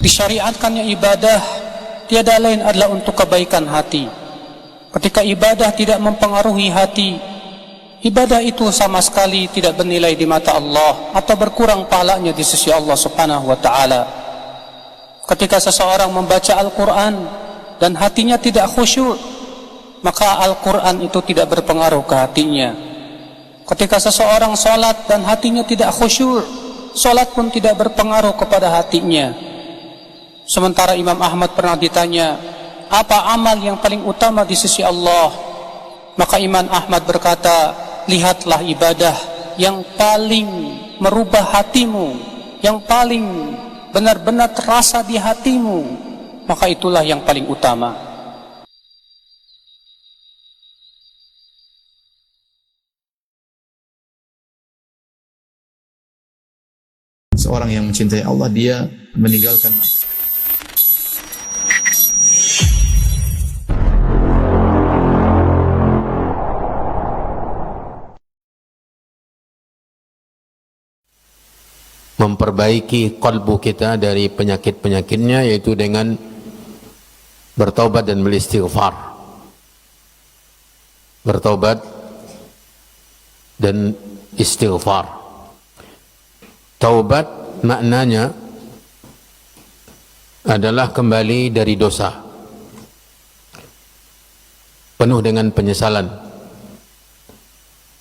Disyariatkannya ibadah tiada lain adalah untuk kebaikan hati. Ketika ibadah tidak mempengaruhi hati, ibadah itu sama sekali tidak bernilai di mata Allah atau berkurang pahalanya di sisi Allah Subhanahu wa taala. Ketika seseorang membaca Al-Qur'an dan hatinya tidak khusyuk, maka Al-Qur'an itu tidak berpengaruh ke hatinya. Ketika seseorang salat dan hatinya tidak khusyuk, salat pun tidak berpengaruh kepada hatinya. Sementara Imam Ahmad pernah ditanya, apa amal yang paling utama di sisi Allah? Maka Imam Ahmad berkata, lihatlah ibadah yang paling merubah hatimu, yang paling benar-benar terasa di hatimu, maka itulah yang paling utama. Seorang yang mencintai Allah, dia meninggalkan memperbaiki qalbu kita dari penyakit-penyakitnya, yaitu dengan bertaubat dan beristighfar. Bertaubat dan istighfar. Taubat maknanya adalah kembali dari dosa, penuh dengan penyesalan,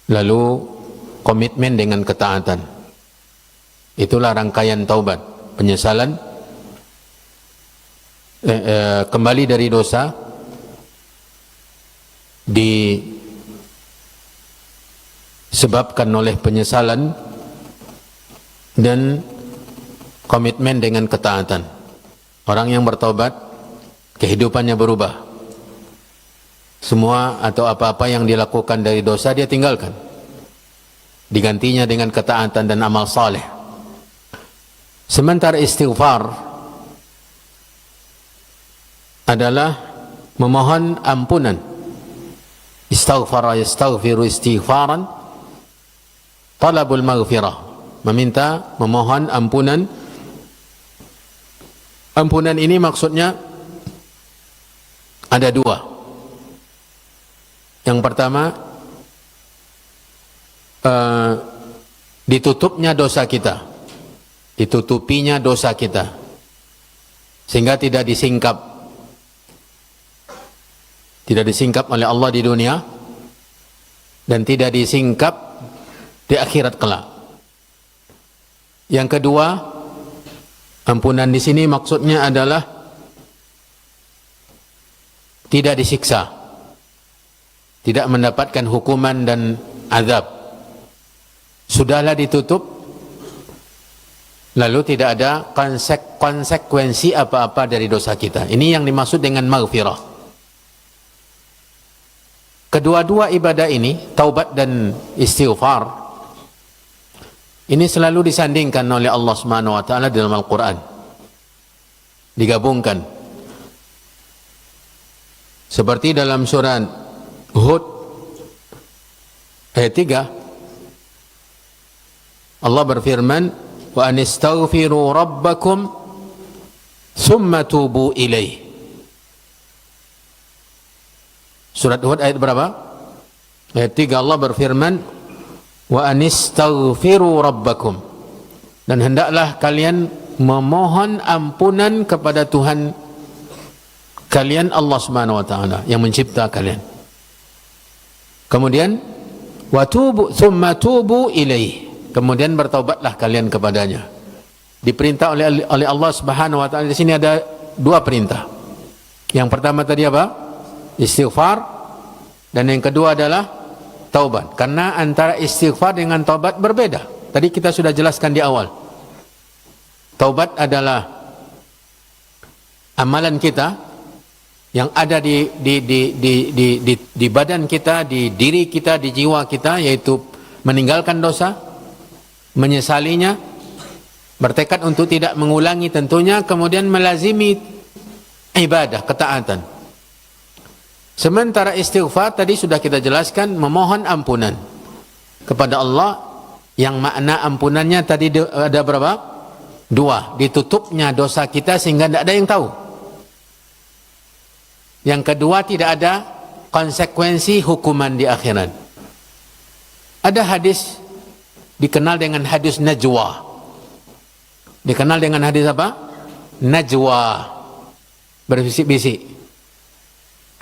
lalu komitmen dengan ketaatan. Itulah rangkaian taubat. Penyesalan, kembali dari dosa, disebabkan oleh penyesalan, dan komitmen dengan ketaatan. Orang yang bertaubat, kehidupannya berubah. Semua atau apa-apa yang dilakukan dari dosa dia tinggalkan, digantinya dengan ketaatan dan amal saleh. Sementara istighfar adalah memohon ampunan. Istaghfara yastaghfiru istighfaran, talabul maghfirah, meminta, memohon ampunan. Ampunan ini maksudnya ada dua. Yang pertama, ditutupnya dosa kita, ditutupinya dosa kita, sehingga tidak disingkap oleh Allah di dunia dan tidak disingkap di akhirat kelak. Yang kedua, ampunan di sini maksudnya adalah tidak disiksa, tidak mendapatkan hukuman dan azab. Sudahlah ditutup, lalu tidak ada konsekuensi apa-apa dari dosa kita. Ini yang dimaksud dengan maghfirah. Kedua-dua ibadah ini, taubat dan istighfar, ini selalu disandingkan oleh Allah Subhanahu wa taala dalam Al-Qur'an. Digabungkan. Seperti dalam surat Hud ayat 3, Allah berfirman, wa anistaghfiru rabbakum thumma tubu ilaih. Surat Hud ayat berapa? Ayat 3, Allah berfirman, wa anistaghfiru rabbakum, dan hendaklah kalian memohon ampunan kepada Tuhan kalian, Allah Subhanahu wa taala yang mencipta kalian. Kemudian wa tubu thumma tubu ilaih, kemudian bertaubatlah kalian kepadanya. Diperintah oleh Allah Subhanahu wa taala. Di sini ada dua perintah. Yang pertama tadi apa? Istighfar, dan yang kedua adalah taubat. Karena antara istighfar dengan taubat berbeda. Tadi kita sudah jelaskan di awal. Taubat adalah amalan kita yang ada di badan kita, di diri kita, di jiwa kita, yaitu meninggalkan dosa, menyesalinya, bertekad untuk tidak mengulangi tentunya, kemudian melazimi ibadah, ketaatan. Sementara istighfar tadi sudah kita jelaskan, memohon ampunan kepada Allah, yang makna ampunannya tadi ada berapa? Dua, ditutupnya dosa kita sehingga tidak ada yang tahu. Yang kedua, tidak ada konsekuensi hukuman di akhirat. Ada hadis dikenal dengan hadis najwa. Dikenal dengan hadis apa? Najwa, berbisik-bisik.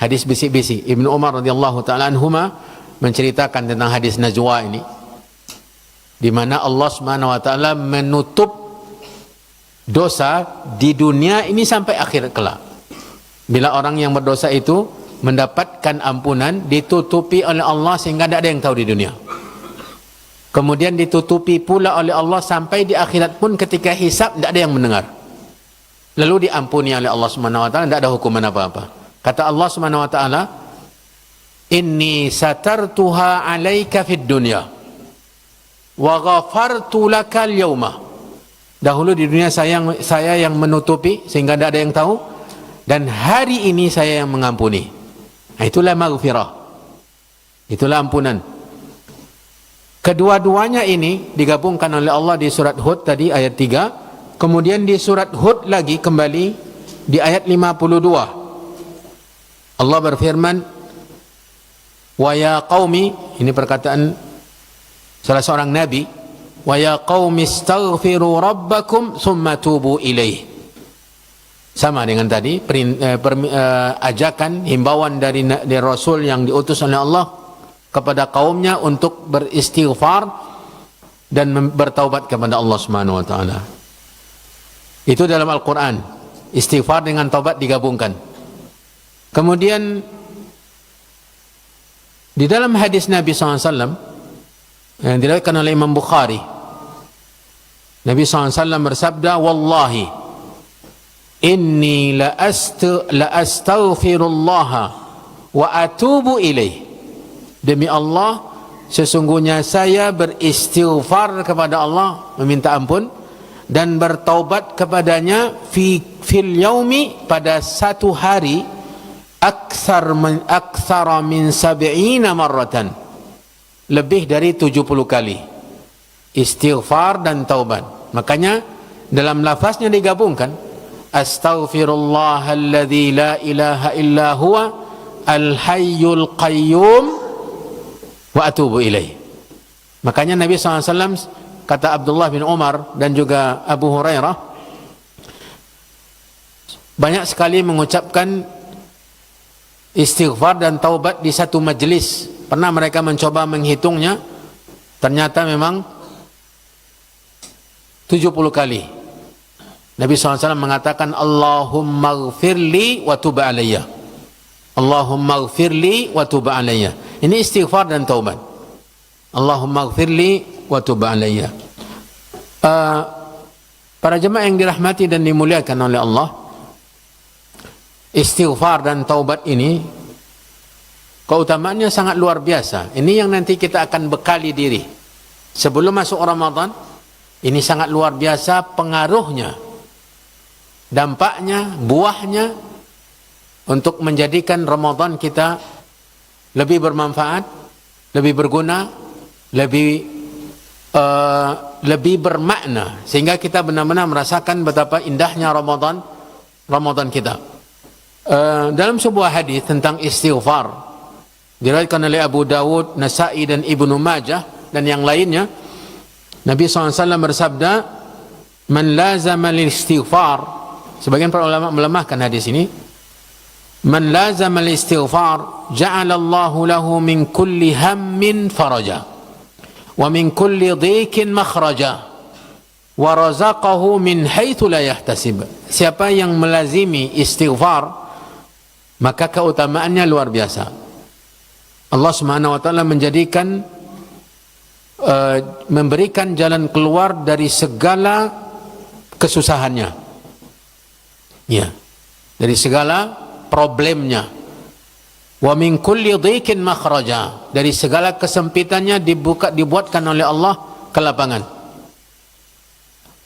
Hadis bisik-bisik. Ibnu Umar radhiyallahu taala anhuma menceritakan tentang hadis najwa ini, di mana Allah Subhanahu wa taala menutup dosa di dunia ini sampai akhir kelak. Bila orang yang berdosa itu mendapatkan ampunan, ditutupi oleh Allah sehingga tidak ada yang tahu di dunia. Kemudian ditutupi pula oleh Allah sampai di akhirat pun, ketika hisab tidak ada yang mendengar. Lalu diampuni oleh Allah Subhanahu wa taala, tidak ada hukuman apa-apa. Kata Allah Subhanahu wa taala, inni satartuha 'alaika fid dunya wa ghafartu laka al-yawma. Dahulu di dunia saya yang menutupi sehingga tidak ada yang tahu, dan hari ini saya yang mengampuni. Nah, itulah maghfirah. Itulah ampunan. Kedua-duanya ini digabungkan oleh Allah di surat Hud tadi ayat 3, kemudian di surat Hud lagi kembali di ayat 52. Allah berfirman, wa ya qaumi, ini perkataan salah seorang nabi, wa ya qaumi istaghfiru rabbakum thumma tubu ilaih. Sama dengan tadi, ajakan, himbauan dari Rasul yang diutus oleh Allah kepada kaumnya untuk beristighfar dan bertaubat kepada Allah Subhanahu wa taala. Itu dalam Al-Qur'an. Istighfar dengan taubat digabungkan. Kemudian di dalam hadis Nabi SAW yang diriwayatkan oleh Imam Bukhari, Nabi SAW bersabda, wallahi inni la astaghfirullah wa atubu ilaih. Demi Allah, sesungguhnya saya beristighfar kepada Allah, meminta ampun, dan bertaubat kepadanya fil yaumi, pada satu hari, aktsara min 70 marratan, lebih dari 70 kali istighfar dan taubat. Makanya dalam lafaznya digabungkan, astaghfirullahalladzi la ilaha illa huwa al-hayyul qayyum wa atubu ilaih. Makanya Nabi SAW, kata Abdullah bin Umar dan juga Abu Hurairah, banyak sekali mengucapkan istighfar dan taubat di satu majelis. Pernah mereka mencoba menghitungnya, ternyata memang 70 kali. Nabi SAW mengatakan Allahumma ghfirli wa tub alayya. Allahumma ghfirli wa tub alayya. Ini istighfar dan taubat. Allahumma ghfirli wa tub alayya. Para jemaah yang dirahmati dan dimuliakan oleh Allah, istighfar dan taubat ini keutamaannya sangat luar biasa. Ini yang nanti kita akan bekali diri sebelum masuk Ramadan. Ini sangat luar biasa pengaruhnya, dampaknya, buahnya untuk menjadikan Ramadan kita lebih bermanfaat, lebih berguna, lebih bermakna, sehingga kita benar-benar merasakan betapa indahnya Ramadan kita. Dalam sebuah hadis tentang istighfar diriwayatkan oleh Abu Dawud, Nasa'i dan Ibnu Majah dan yang lainnya, Nabi SAW bersabda, "Man lazama al-istighfar." Sebagian para ulama melemahkan hadis ini. "Man lazama al-istighfar, ja'ala Allahu lahu min kulli hammin faraja, wa min kulli dhiqin makhraja, wa razaqahu min haitsu la yahtasib." Siapa yang melazimi istighfar, maka keutamaannya luar biasa. Allah Subhanahu wa taala memberikan jalan keluar dari segala kesusahannya. Ya. Dari segala problemnya. Wa min kulli dhiqin makhraja. Dari segala kesempitannya dibuatkan oleh Allah kelapangan.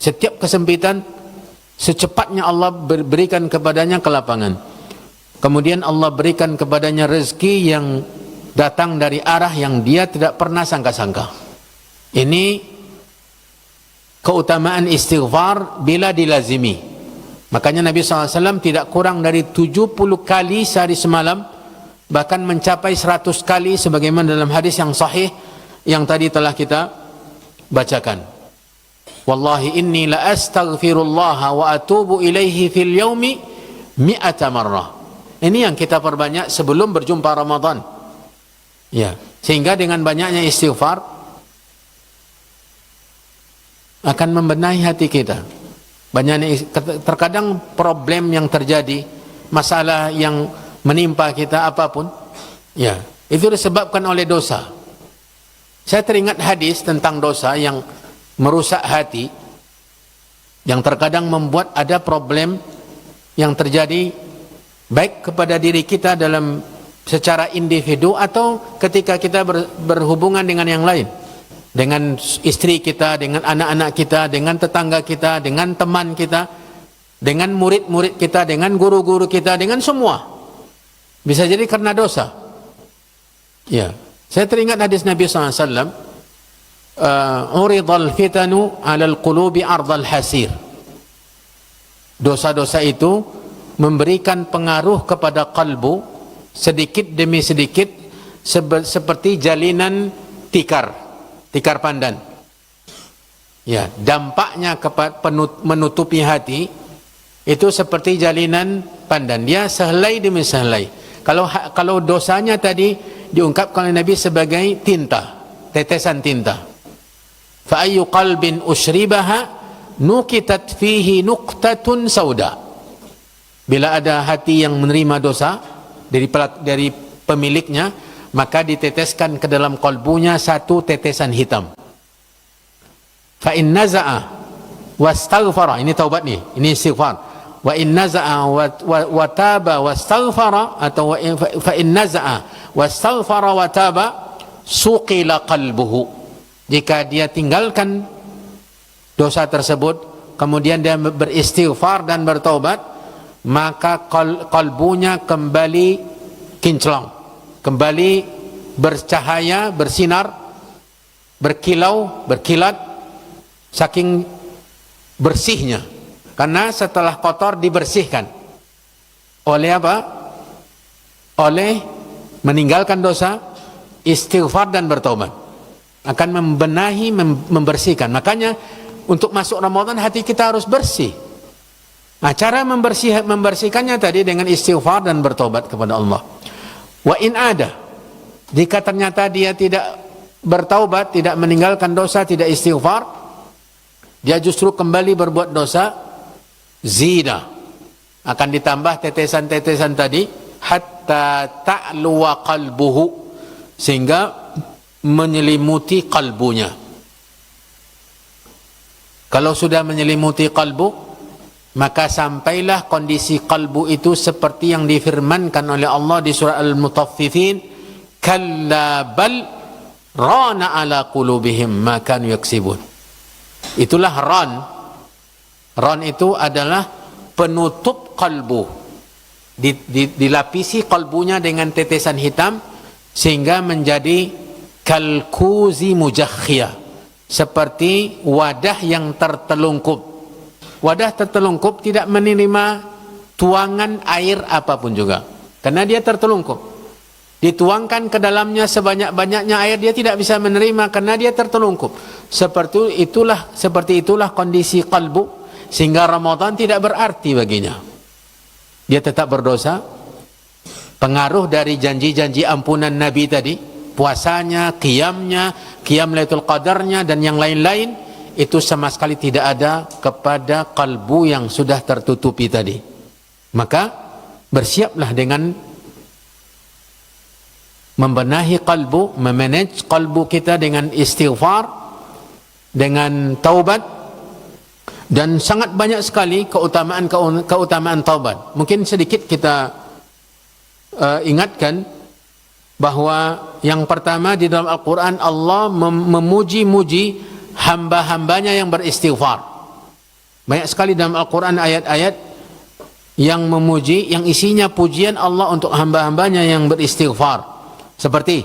Setiap kesempitan secepatnya Allah berikan kepadanya kelapangan. Kemudian Allah berikan kepadanya rezeki yang datang dari arah yang dia tidak pernah sangka-sangka. Ini keutamaan istighfar bila dilazimi. Makanya Nabi SAW tidak kurang dari 70 kali sehari semalam, bahkan mencapai 100 kali sebagaimana dalam hadis yang sahih yang tadi telah kita bacakan. Wallahi inni la astaghfirullah wa atubu ilaihi fil yaumi 100 marrah. Ini yang kita perbanyak sebelum berjumpa Ramadan. Ya, sehingga dengan banyaknya istighfar akan membenahi hati kita. Terkadang problem yang terjadi, masalah yang menimpa kita apapun, ya, itu disebabkan oleh dosa. Saya teringat hadis tentang dosa yang merusak hati, yang terkadang membuat ada problem yang terjadi baik kepada diri kita dalam secara individu atau ketika kita berhubungan dengan yang lain, dengan istri kita, dengan anak-anak kita, dengan tetangga kita, dengan teman kita, dengan murid-murid kita, dengan guru-guru kita, dengan semua. Bisa jadi karena dosa. Ya, saya teringat hadis Nabi SAW, uridal fitanu alal qulubi ardal hasir. Dosa-dosa itu memberikan pengaruh kepada kalbu sedikit demi sedikit seperti jalinan tikar pandan. Ya, dampaknya menutupi hati itu seperti jalinan pandan. Dia sehelai demi sehelai. Kalau dosanya tadi diungkapkan oleh Nabi sebagai tinta, tetesan tinta. Fa ayyu qalbin ushribaha nukitat fihi nuqtatun sauda. Bila ada hati yang menerima dosa dari pemiliknya, maka diteteskan ke dalam kalbunya satu tetesan hitam. Fa in naza'a wastaghfara, ini taubat nih, ini istighfar. Wa in naza'a wa taba wastaghfara, atau fa in naza'a wastaghfara wa taba suqila qalbuhu. Jika dia tinggalkan dosa tersebut, kemudian dia beristighfar dan bertaubat, maka kalbunya kembali kinclong, kembali bercahaya, bersinar, berkilau, berkilat, saking bersihnya. Karena setelah kotor dibersihkan oleh apa? Oleh meninggalkan dosa, istighfar dan bertobat. Akan membenahi, membersihkan. Makanya untuk masuk Ramadan hati kita harus bersih. Nah, cara membersihkannya tadi dengan istighfar dan bertobat kepada Allah. Wa in ada, jika ternyata dia tidak bertaubat, tidak meninggalkan dosa, tidak istighfar, dia justru kembali berbuat dosa zina. Akan ditambah tetesan-tetesan tadi hatta ta'luwa qalbuhu, sehingga menyelimuti kalbunya. Kalau sudah menyelimuti kalbu, maka sampailah kondisi kalbu itu seperti yang difirmankan oleh Allah di surah Al-Mutaffifin, kalla bal rana ala qulubihim ma kanu yaksibun. Itulah ran. Ran itu adalah penutup kalbu. Dilapisi kalbunya dengan tetesan hitam sehingga menjadi kalkuzi mujakhiyah, seperti wadah yang tertelungkup. Wadah tertelungkup tidak menerima tuangan air apapun juga, karena dia tertelungkup. Dituangkan ke dalamnya sebanyak-banyaknya air, dia tidak bisa menerima karena dia tertelungkup. Seperti itulah kondisi kalbu, sehingga Ramadan tidak berarti baginya. Dia tetap berdosa. Pengaruh dari janji-janji ampunan Nabi tadi, puasanya, qiyamnya, qiyam Lailatul Qadarnya dan yang lain-lain, itu sama sekali tidak ada kepada kalbu yang sudah tertutupi tadi. Maka bersiaplah dengan membenahi kalbu, memanage kalbu kita dengan istighfar, dengan taubat, dan sangat banyak sekali keutamaan taubat. Mungkin sedikit kita ingatkan bahwa yang pertama di dalam Al-Quran Allah memuji-muji hamba-hambanya yang beristighfar. Banyak sekali dalam Al-Quran ayat-ayat yang memuji, yang isinya pujian Allah untuk hamba-hambanya yang beristighfar. Seperti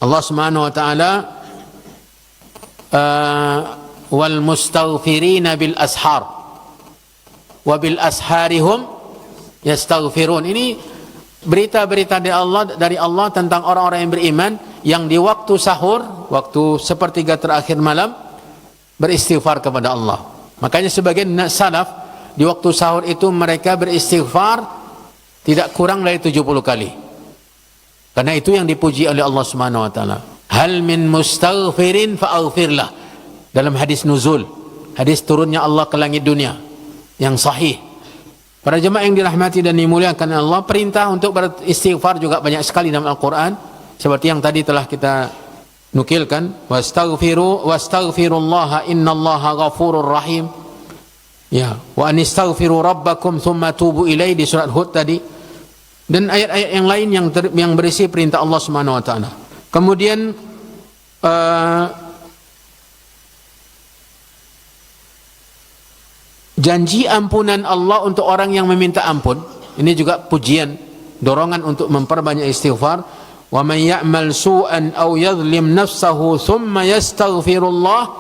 Allah Subhanahu wa taala wal mustaghfirina bil ashar wa bil asharihum yastaghfirun. Ini berita-berita dari Allah tentang orang-orang yang beriman yang di waktu sahur, waktu sepertiga terakhir malam, beristighfar kepada Allah. Makanya sebagian salaf di waktu sahur itu mereka beristighfar tidak kurang dari 70 kali. Karena itu yang dipuji oleh Allah Subhanahu wa taala. Hal min mustaghfirin fa'aghfirlah. Dalam hadis nuzul, hadis turunnya Allah ke langit dunia yang sahih. Para jemaah yang dirahmati dan dimuliakan Allah, perintah untuk beristighfar juga banyak sekali dalam Al-Quran. Seperti yang tadi telah kita nukilkan, wastaghfirullaha innallaha ghafurur rahim. Ya, wa anistaghfiru rabbakum thumma tubu ilaihi di surat Hud tadi. Dan ayat-ayat yang lain yang berisi perintah Allah Subhanahu wa taala. Kemudian janji ampunan Allah untuk orang yang meminta ampun. Ini juga pujian, dorongan untuk memperbanyak istighfar. Wa man ya'mal su'an aw yadhlim nafsahu thumma yastaghfirillah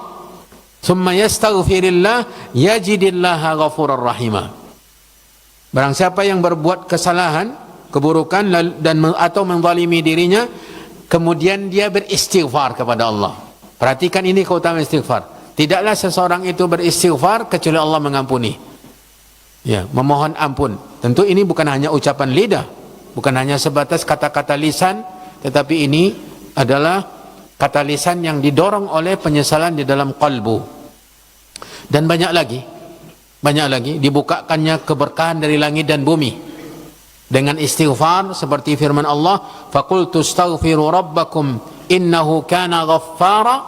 yajidillaha ghafurar rahima. Barang siapa yang berbuat kesalahan, keburukan atau menzalimi dirinya, kemudian dia beristighfar kepada Allah. Perhatikan ini keutamaan istighfar. Tidaklah seseorang itu beristighfar kecuali Allah mengampuni. Ya, memohon ampun. Tentu ini bukan hanya ucapan lidah, bukan hanya sebatas kata-kata lisan, tetapi ini adalah kata lisan yang didorong oleh penyesalan di dalam qalbu. Dan banyak lagi dibukakannya keberkahan dari langit dan bumi dengan istighfar, seperti firman Allah, faqultu astaghfiru rabbakum innahu kana ghaffara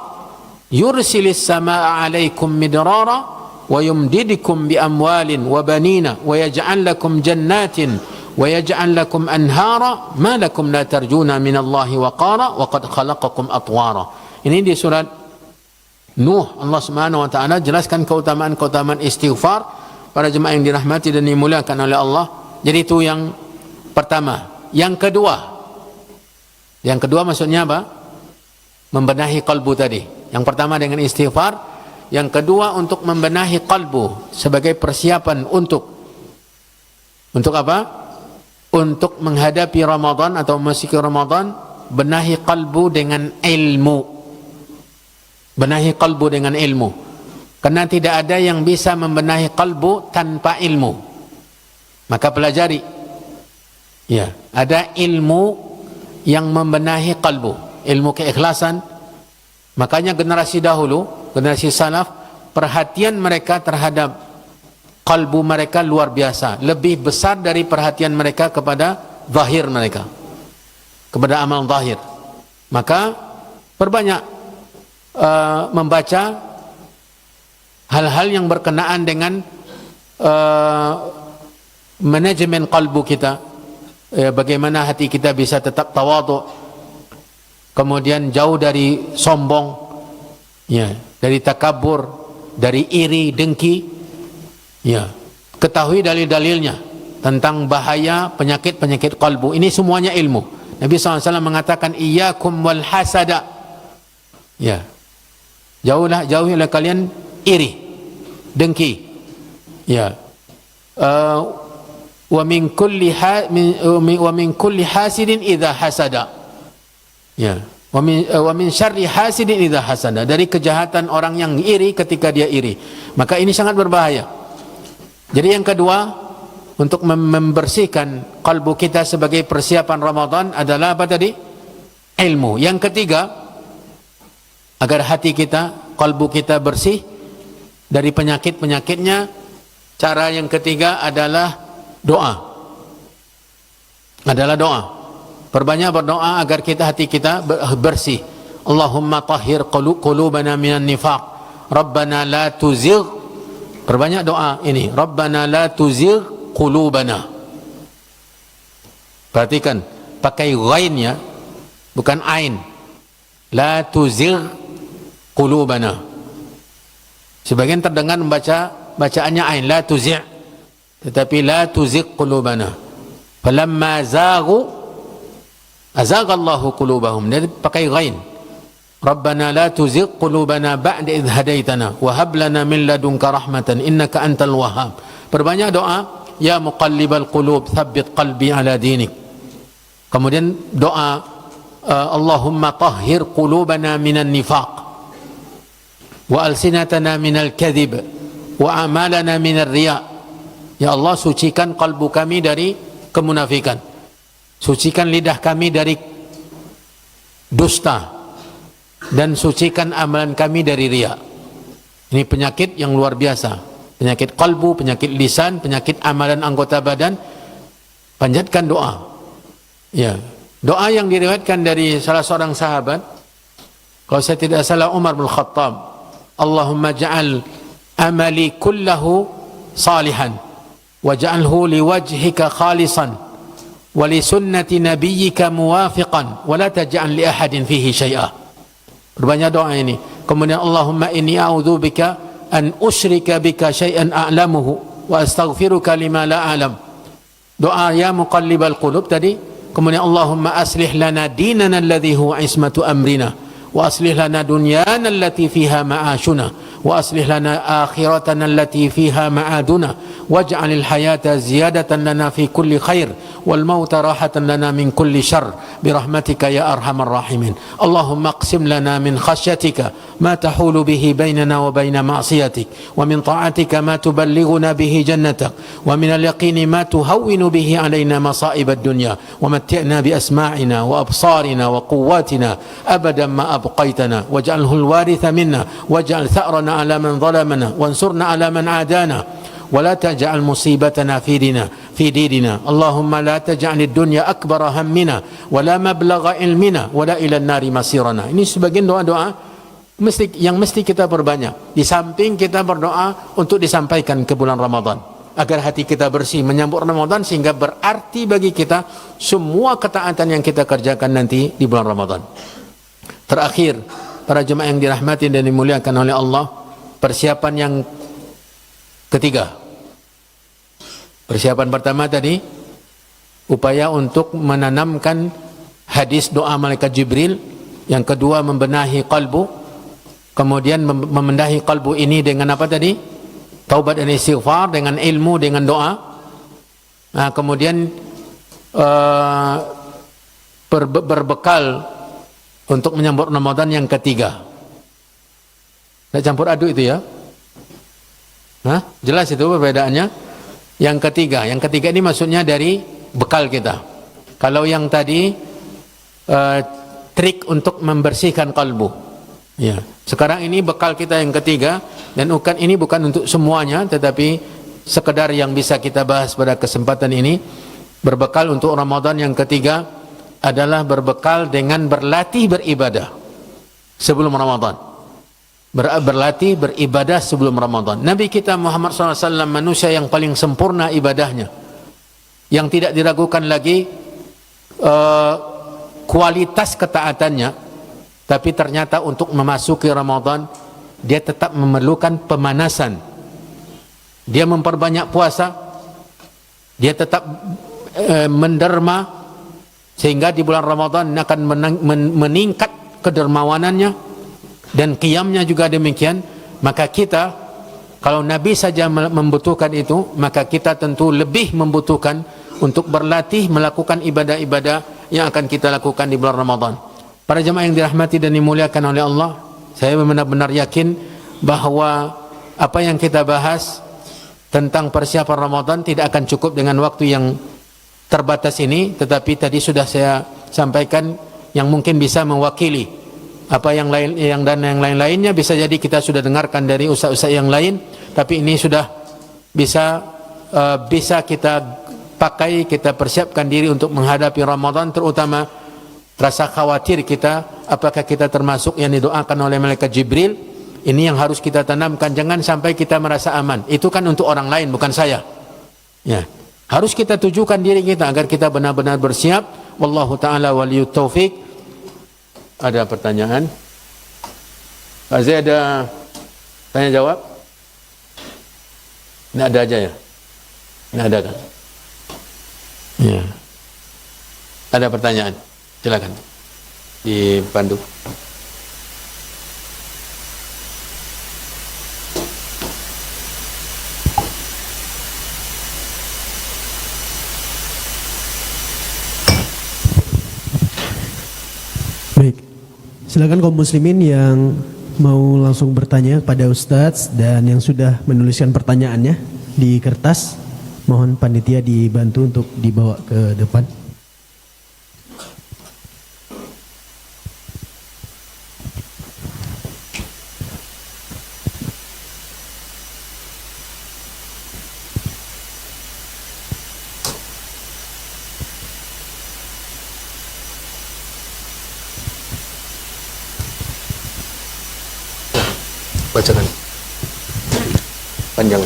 yursilis samaa'a 'alaikum midrara wa yumdidukum bi amwalin wa banina wa yaj'al lakum jannatin wa yaj'al lakum anhara ma lakum la tarjuna minallahi waqara wa qad khalaqakum atwara. Ini di surat Nuh. Allah Subhanahu wa taala jelaskan keutamaan-keutamaan istighfar. Para jemaah yang dirahmati dan dimuliakan oleh Allah. Jadi itu yang pertama. Yang kedua maksudnya apa? Membenahi kalbu tadi. Yang pertama dengan istighfar, yang kedua untuk membenahi kalbu sebagai persiapan untuk apa? Untuk menghadapi Ramadan atau memasuki Ramadan. Benahi kalbu dengan ilmu. Benahi kalbu dengan ilmu. Karena tidak ada yang bisa membenahi kalbu tanpa ilmu. Maka pelajari. Ya, ada ilmu yang membenahi kalbu, ilmu keikhlasan. Makanya generasi dahulu generasi salaf, perhatian mereka terhadap kalbu mereka luar biasa, lebih besar dari perhatian mereka kepada zahir mereka, kepada amal zahir. Maka perbanyak membaca hal-hal yang berkenaan dengan manajemen kalbu kita, bagaimana hati kita bisa tetap tawadhu, kemudian jauh dari sombong, ya, dari takabur, dari iri, dengki, ya. Ketahui dalil-dalilnya tentang bahaya penyakit-penyakit kalbu. Ini semuanya ilmu. Nabi SAW mengatakan, iyyakum wal hasada, ya, jauhilah kalian iri, dengki, ya. Wa min kulli hasidin idza hasada, ya, wa min syarri hasidin idza hasada, dari kejahatan orang yang iri ketika dia iri. Maka ini sangat berbahaya. Jadi yang kedua, untuk membersihkan kalbu kita sebagai persiapan Ramadan adalah apa tadi? Ilmu. Yang ketiga, agar hati kita, kalbu kita bersih dari penyakit-penyakitnya, cara yang ketiga adalah doa. Adalah doa. Perbanyak berdoa agar hati kita bersih. Allahumma tahhir qulubana minan nifaq. Rabbana la tuzigh. Perbanyak doa ini. Rabbana la tuzigh qulubana. Perhatikan, pakai ghain ya, bukan ain. La tuzigh qulubana. Sebagian terdengar bacaannya ain, la tuzigh, tetapi la tuzigh qulubana. Falamma zaghu azaghallahu qulubahum. Jadi pakai ghain. Rabbana la tuzigh qulubana ba'da idh hadaitana wa hab lana min ladunka rahmatan innaka antal wahhab. Perbanyak doa, ya muqallibal qulub tsabbit qalbi ala dinik. Kemudian doa, Allahumma tahhir qulubana minan nifaq wa alsinatana minal kadhib wa amalana minar riya. Ya Allah, sucikan kalbu kami dari kemunafikan, sucikan lidah kami dari dusta, dan sucikan amalan kami dari riya. Ini penyakit yang luar biasa, penyakit kalbu, penyakit lisan, penyakit amalan anggota badan. Panjatkan doa, ya, doa yang diriwayatkan dari salah seorang sahabat, kalau saya tidak salah Umar bin Khattab, Allahumma ja'al amali kullahu salihan waj'alhu liwajhika khalisan wa li sunnati nabiyyika muwafiqan wa la taj'al li ahadin fihi syai'a. Berbanyak doa ini. Kemudian Allahumma inni a'udzubika an usyrika bika syai'an a'lamuhu wa astaghfiruka lima la a'lam. Doa ya muqallibal qulub tadi. Kemudian Allahumma aslih lana dinana alladhi huwa ismatu amrina wa aslih lana dunyana allati fiha ma'ashuna wa aslih lana akhiratana allati fiha ma'aduna waj'alil hayata ziyadatan lana fi kulli khair wal mauta rahatan lana min kulli syarr birahmatika ya arhamar rahimin. Allahumma aqsim lana min khasyatika ma tahulu bihi bainana wa baina ma'siyatik wa min ta'atika ma tuballighuna bihi jannatak wa min al-yaqini ma tuhawwinu bihi alaina masa'ib ad-dunya wa matti'na bi asma'ina wa absarina wa quwwatina abadan ma abqaitana waj'alhu al-waritha minna waj'al tha'rana ala man zalamana wansurna ala man adana ولا تجعل مصيبتنا في ديننا اللهم لا تجعل الدنيا أكبر همنا ولا مبلغ علمنا ولا إلى النار مصيرنا. Ini sebagian doa-doa yang mesti kita perbanyak. Di samping kita berdoa untuk disampaikan ke bulan Ramadan, agar hati kita bersih menyambut Ramadan, sehingga berarti bagi kita semua ketaatan yang kita kerjakan nanti di bulan Ramadan. Terakhir, para jemaah yang dirahmati dan dimuliakan oleh Allah, persiapan yang ketiga. Persiapan pertama tadi, upaya untuk menanamkan hadis doa malaikat Jibril. Yang kedua, membenahi kalbu. Kemudian membenahi kalbu ini dengan apa tadi? Taubat dan istighfar, dengan ilmu, dengan doa. Nah, kemudian berbekal untuk menyambut Ramadan yang ketiga. Tidak campur aduk itu ya? Hah? Jelas itu perbedaannya. Yang ketiga ini maksudnya dari bekal kita. Kalau yang tadi trik untuk membersihkan kalbu, Ya, sekarang ini bekal kita yang ketiga, dan ini bukan untuk semuanya, tetapi sekedar yang bisa kita bahas pada kesempatan ini. Berbekal untuk Ramadan yang ketiga adalah berbekal dengan berlatih beribadah sebelum Ramadan. Berlatih beribadah sebelum Ramadan. Nabi kita Muhammad SAW manusia yang paling sempurna ibadahnya, yang tidak diragukan lagi kualitas ketaatannya. Tapi ternyata untuk memasuki Ramadan dia tetap memerlukan pemanasan. Dia memperbanyak puasa, dia tetap menderma, sehingga di bulan Ramadan akan meningkat kedermawanannya, dan qiyamnya juga demikian. Maka kita, kalau Nabi saja membutuhkan itu, maka kita tentu lebih membutuhkan untuk berlatih melakukan ibadah-ibadah yang akan kita lakukan di bulan Ramadan. Para jemaah yang dirahmati dan dimuliakan oleh Allah, saya benar-benar yakin bahwa apa yang kita bahas tentang persiapan Ramadan tidak akan cukup dengan waktu yang terbatas ini, tetapi tadi sudah saya sampaikan yang mungkin bisa mewakili apa yang lain-lainnya. Bisa jadi kita sudah dengarkan dari ustaz-ustaz yang lain, tapi ini sudah bisa kita pakai, kita persiapkan diri untuk menghadapi Ramadan, terutama rasa khawatir kita, apakah kita termasuk yang didoakan oleh malaikat Jibril. Ini yang harus kita tanamkan, jangan sampai kita merasa aman. Itu kan untuk orang lain, bukan saya. Ya, harus kita tujukan diri kita agar kita benar-benar bersiap. Wallahu taala waliyut taufik. Ada pertanyaan? Azai ada tanya jawab? Ini ada aja ya? Ini ada kan? Ya. Ada pertanyaan? Silakan dipandu. Baik, silakan kaum muslimin yang mau langsung bertanya kepada Ustadz dan yang sudah menuliskan pertanyaannya di kertas, mohon panitia dibantu untuk dibawa ke depan. Bacakan panjang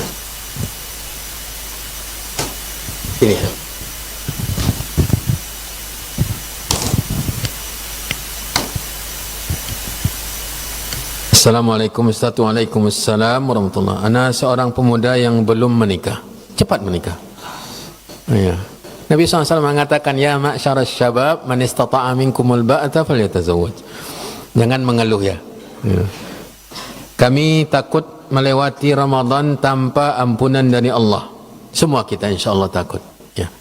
ini ya. Assalamualaikum Ustaz. Waalaikumsalam warahmatullahi. Ana seorang pemuda yang belum menikah, cepat menikah. Ya. Nabi SAW mengatakan, ya ma'syarasy syabab man istata'a minkumul ba'ata falyatazawwaj. Jangan mengeluh ya. Ya. Kami takut melewati Ramadan tanpa ampunan dari Allah. Semua kita insyaAllah takut. Ya.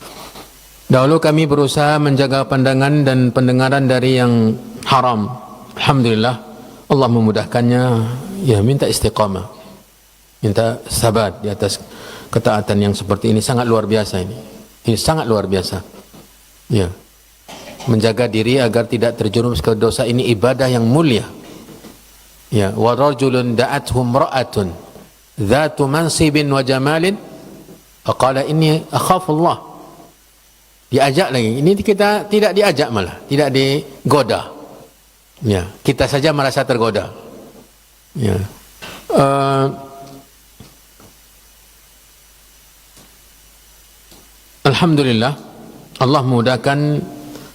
Dahulu kami berusaha menjaga pandangan dan pendengaran dari yang haram. Alhamdulillah, Allah memudahkannya. Ya, minta istiqamah, minta sabar di atas ketaatan yang seperti ini. Sangat luar biasa ini. Ini sangat luar biasa. Ya. Menjaga diri agar tidak terjerumus ke dosa ini ibadah yang mulia. Ya, wa rajulun da'athu imra'atun dzatu mansibin wa jamalin faqala inni akhafullah. Diajak lagi. Ini kita tidak diajak, malah tidak digoda. Ya, kita saja merasa tergoda. Ya. Alhamdulillah, Allah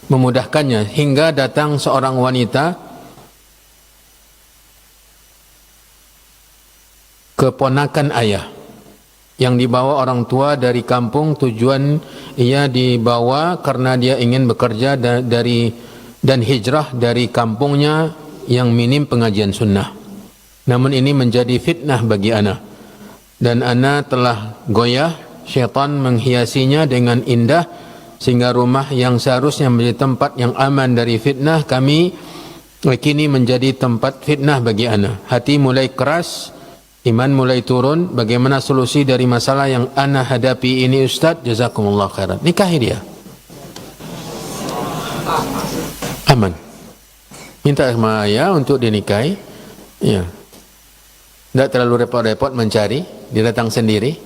memudahkannya hingga datang seorang wanita, keponakan ayah, yang dibawa orang tua dari kampung. Tujuan ia dibawa karena dia ingin bekerja dan hijrah dari kampungnya yang minim pengajian sunnah. Namun ini menjadi fitnah bagi ana, dan ana telah goyah. Syaitan menghiasinya dengan indah sehingga rumah yang seharusnya menjadi tempat yang aman dari fitnah kami kini menjadi tempat fitnah bagi ana. Hati mulai keras, iman mulai turun. Bagaimana solusi dari masalah yang ana hadapi ini Ustaz? Jazakumullah khairan. Nikahi dia. Aman. Minta sama ayah untuk dinikahi. Ya. Tidak terlalu repot-repot mencari, dia datang sendiri.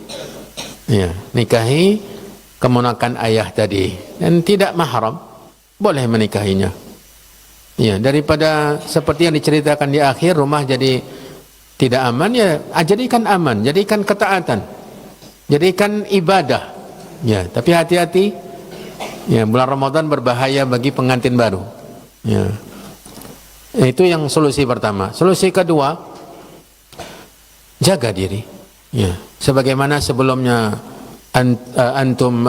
Ya, nikahi keponakan ayah tadi dan tidak mahram, boleh menikahinya. Ya, daripada seperti yang diceritakan di akhir rumah jadi tidak aman, ya jadikan aman, jadikan ketaatan, jadikan ibadah. Ya, tapi hati-hati. Ya, bulan Ramadan berbahaya bagi pengantin baru. Ya. Itu yang solusi pertama. Solusi kedua, jaga diri. Ya, sebagaimana sebelumnya antum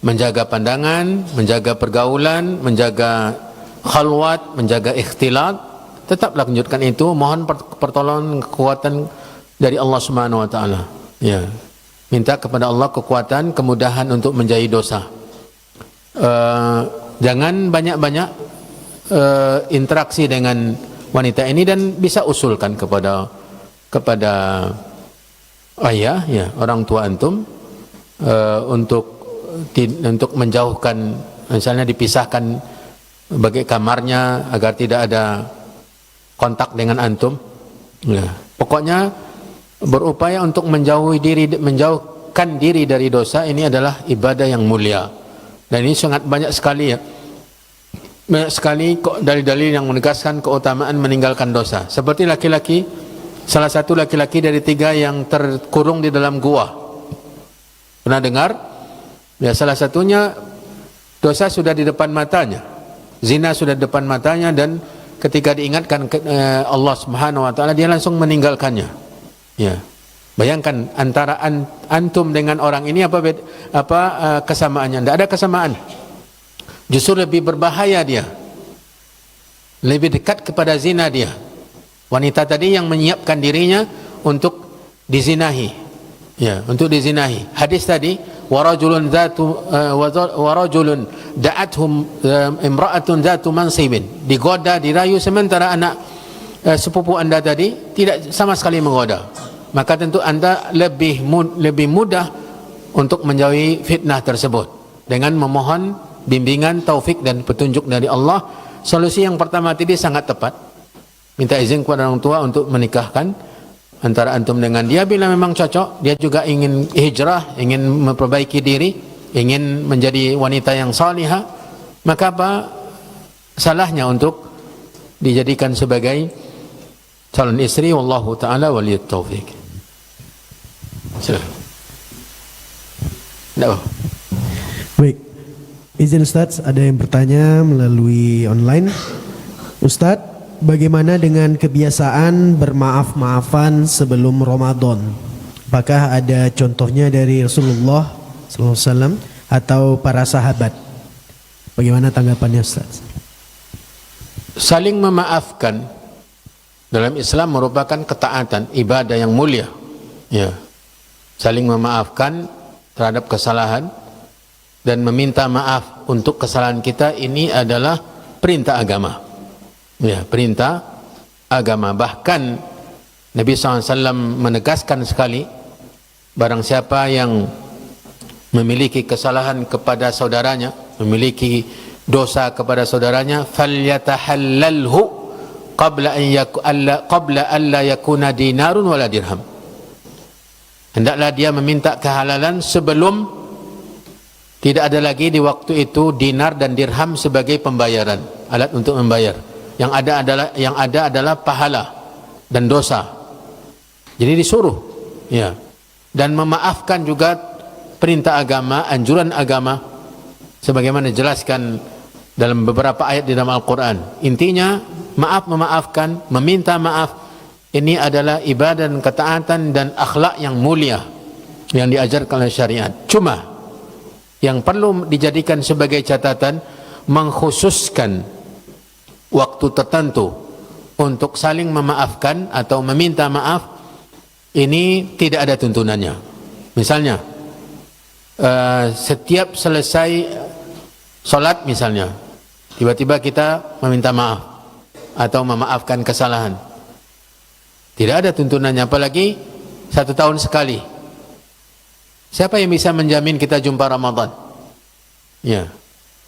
menjaga pandangan, menjaga pergaulan, menjaga khalwat, menjaga ikhtilat, tetaplah lanjutkan itu. Mohon pertolongan kekuatan dari Allah Subhanahu wa taala. Ya. Minta kepada Allah kekuatan, kemudahan untuk menjauhi dosa. Jangan banyak-banyak interaksi dengan wanita ini, dan bisa usulkan kepada ayah, ya, orang tua antum, untuk menjauhkan, misalnya dipisahkan bagi kamarnya agar tidak ada kontak dengan antum. Ya. Pokoknya berupaya untuk menjauhkan diri dari dosa. Ini adalah ibadah yang mulia, dan ini sangat banyak sekali, ya, banyak sekali dalil-dalil yang menegaskan keutamaan meninggalkan dosa. Seperti laki-laki, salah satu laki-laki dari 3 yang terkurung di dalam gua. Pernah dengar? Ya, salah satunya dosa sudah di depan matanya, zina sudah di depan matanya, dan ketika diingatkan Allah Subhanahu wa taala, dia langsung meninggalkannya. Ya. Bayangkan antara antum dengan orang ini apa kesamaannya? Tidak ada kesamaan. Justru lebih berbahaya dia. Lebih dekat kepada zina dia. Wanita tadi yang menyiapkan dirinya untuk dizinahi. Ya, untuk dizinahi. Hadis tadi, warajulun da'athum imra'atun zatu mansibin. Digoda, dirayu, sementara anak sepupu Anda tadi tidak sama sekali menggoda. Maka tentu Anda lebih mudah untuk menjauhi fitnah tersebut dengan memohon bimbingan, taufik dan petunjuk dari Allah. Solusi yang pertama tadi sangat tepat. Minta izin kepada orang tua untuk menikahkan antara antum dengan dia. Bila memang cocok, dia juga ingin hijrah, ingin memperbaiki diri, ingin menjadi wanita yang salihah, maka apa salahnya untuk dijadikan sebagai calon istri? Wallahu ta'ala waliyut taufiq. Baik, izin Ustadz, ada yang bertanya melalui online. Ustadz, bagaimana dengan kebiasaan bermaaf-maafan sebelum Ramadan? Apakah ada contohnya dari Rasulullah SAW atau para sahabat? Bagaimana tanggapannya Ustadz? Saling memaafkan dalam Islam merupakan ketaatan, ibadah yang mulia. Ya. Saling memaafkan terhadap kesalahan dan meminta maaf untuk kesalahan kita, ini adalah perintah agama. Ya, perintah agama. Bahkan Nabi SAW menegaskan sekali, barang siapa yang memiliki kesalahan kepada saudaranya, memiliki dosa kepada saudaranya, falyatahallalhu qabla an la yakuna dinarun wala dirham. Hendaklah dia meminta kehalalan sebelum tidak ada lagi di waktu itu dinar dan dirham sebagai pembayaran, alat untuk membayar. Yang ada adalah pahala dan dosa. Jadi disuruh, ya. Dan memaafkan juga perintah agama, anjuran agama, sebagaimana dijelaskan dalam beberapa ayat di dalam Al-Quran. Intinya memaafkan, meminta maaf, ini adalah ibadah dan ketaatan dan akhlak yang mulia yang diajarkan oleh syariat. Cuma yang perlu dijadikan sebagai catatan, mengkhususkan waktu tertentu untuk saling memaafkan atau meminta maaf, ini tidak ada tuntunannya. Misalnya setiap selesai sholat misalnya, tiba-tiba kita meminta maaf atau memaafkan kesalahan, tidak ada tuntunannya. Apalagi 1 tahun sekali. Siapa yang bisa menjamin kita jumpa Ramadan? Ya,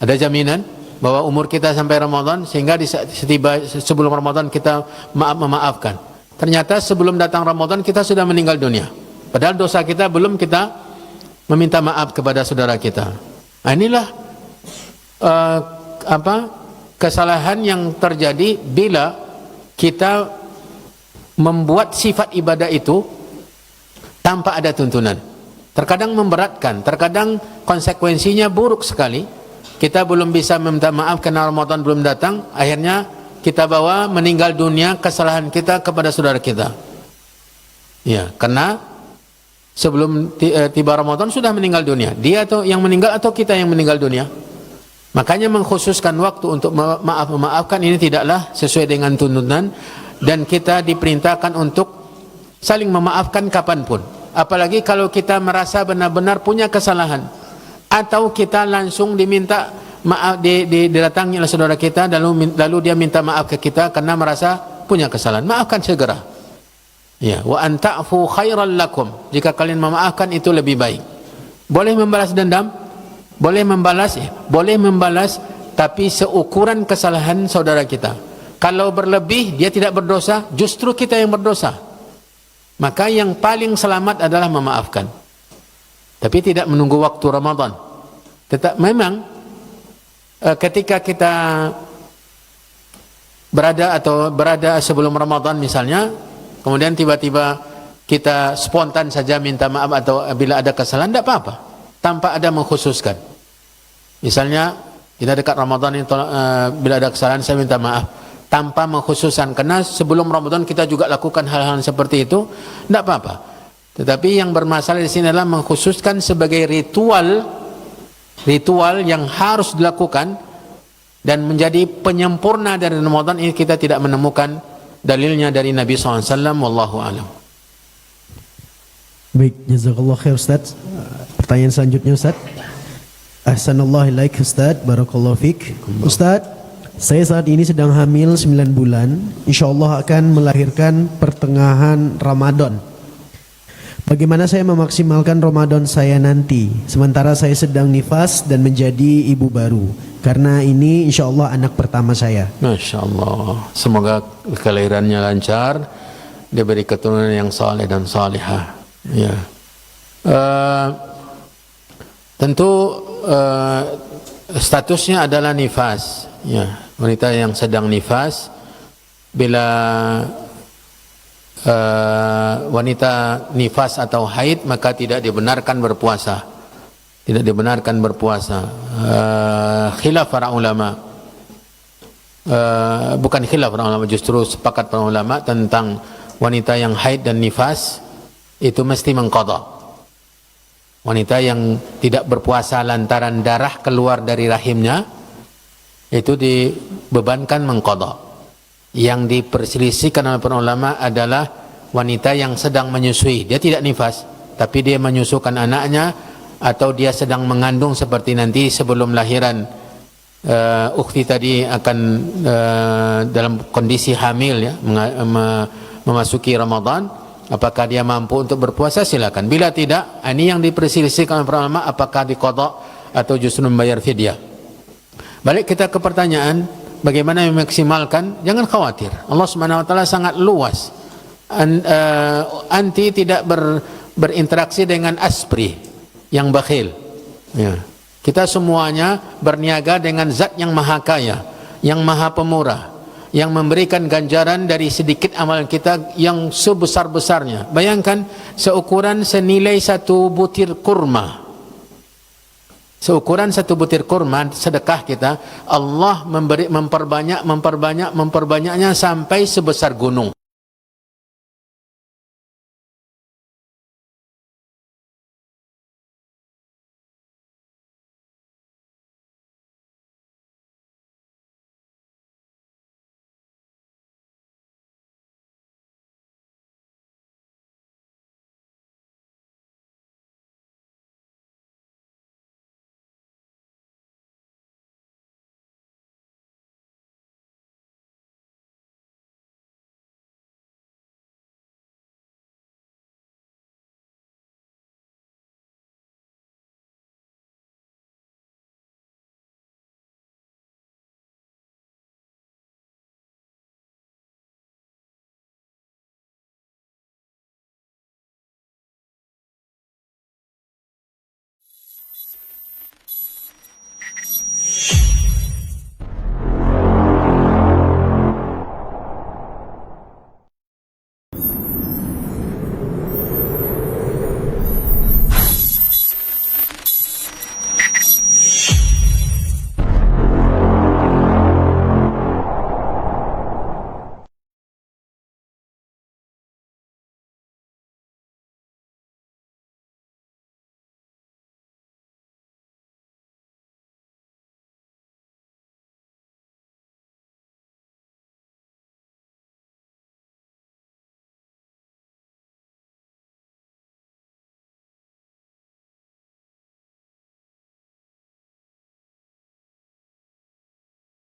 ada jaminan? bahwa umur kita sampai Ramadan sehingga sebelum Ramadan kita memaafkan. Ternyata sebelum datang Ramadan kita sudah meninggal dunia. Padahal dosa kita belum kita meminta maaf kepada saudara kita. Nah, inilah kesalahan yang terjadi bila kita membuat sifat ibadah itu tanpa ada tuntunan. Terkadang memberatkan, terkadang konsekuensinya buruk sekali. Kita belum bisa meminta maaf karena Ramadan belum datang, akhirnya kita bawa meninggal dunia kesalahan kita kepada saudara kita. Ya, karena sebelum tiba Ramadan sudah meninggal dunia. Dia atau yang meninggal atau kita yang meninggal dunia. Makanya mengkhususkan waktu untuk memaafkan ini tidaklah sesuai dengan tuntunan, dan kita diperintahkan untuk saling memaafkan kapanpun. Apalagi kalau kita merasa benar-benar punya kesalahan, atau kita langsung diminta maaf, didatangi oleh saudara kita, lalu dia minta maaf ke kita karena merasa punya kesalahan. Maafkan segera. Ya, wa an ta'fu khairal lakum. Jika kalian memaafkan itu lebih baik. Boleh membalas dendam, boleh membalas, tapi seukuran kesalahan saudara kita. Kalau berlebih, dia tidak berdosa, justru kita yang berdosa. Maka yang paling selamat adalah memaafkan. Tapi tidak menunggu waktu Ramadan. Memang ketika kita berada sebelum Ramadan misalnya, kemudian tiba-tiba kita spontan saja minta maaf atau bila ada kesalahan, tidak apa-apa, tanpa ada mengkhususkan. Misalnya kita dekat Ramadan ini, bila ada kesalahan saya minta maaf, tanpa mengkhususkan, karena sebelum Ramadan kita juga lakukan hal-hal seperti itu, tidak apa-apa. Tetapi yang bermasalah di sini adalah mengkhususkan sebagai ritual yang harus dilakukan dan menjadi penyempurna dari Ramadan. Ini kita tidak menemukan dalilnya dari Nabi SAW. Wallahu a'lam. Baik, jazakallah khair Ustaz. Pertanyaan selanjutnya Ustaz. Ahsanallahu ilaik Ustaz, barakallahu fik. Ustaz, saya saat ini sedang hamil 9 bulan, insyaallah akan melahirkan pertengahan Ramadan. Bagaimana saya memaksimalkan Ramadan saya nanti, sementara saya sedang nifas dan menjadi ibu baru? Karena ini insyaallah anak pertama saya. Masya Allah. Semoga kelahirannya lancar, diberi keturunan yang saleh dan salihah. Ya. Tentu statusnya adalah nifas. Ya, wanita yang sedang nifas, bila wanita nifas atau haid, maka tidak dibenarkan berpuasa. Tidak dibenarkan berpuasa. Khilaf para ulama. Bukan khilaf para ulama, justru sepakat para ulama tentang wanita yang haid dan nifas itu mesti mengqadha. Wanita yang tidak berpuasa lantaran darah keluar dari rahimnya itu dibebankan mengqadha. Yang diperselisihkan oleh para ulama adalah wanita yang sedang menyusui. Dia tidak nifas, tapi dia menyusukan anaknya, atau dia sedang mengandung seperti nanti sebelum lahiran ukhti tadi akan dalam kondisi hamil, ya, memasuki Ramadan. Apakah dia mampu untuk berpuasa? Silakan. Bila tidak, ini yang diperselisihkan oleh para ulama, apakah diqadha atau justru membayar fidyah. Balik kita ke pertanyaan, bagaimana memaksimalkan? Jangan khawatir, Allah Subhanahu wa taala sangat luas. Anti tidak berinteraksi dengan aspri yang bakhil. Ya. Kita semuanya berniaga dengan zat yang maha kaya, yang maha pemurah, yang memberikan ganjaran dari sedikit amal kita yang sebesar-besarnya. Bayangkan seukuran senilai satu butir kurma. Seukuran satu butir kurma sedekah kita, Allah memperbanyaknya sampai sebesar gunung.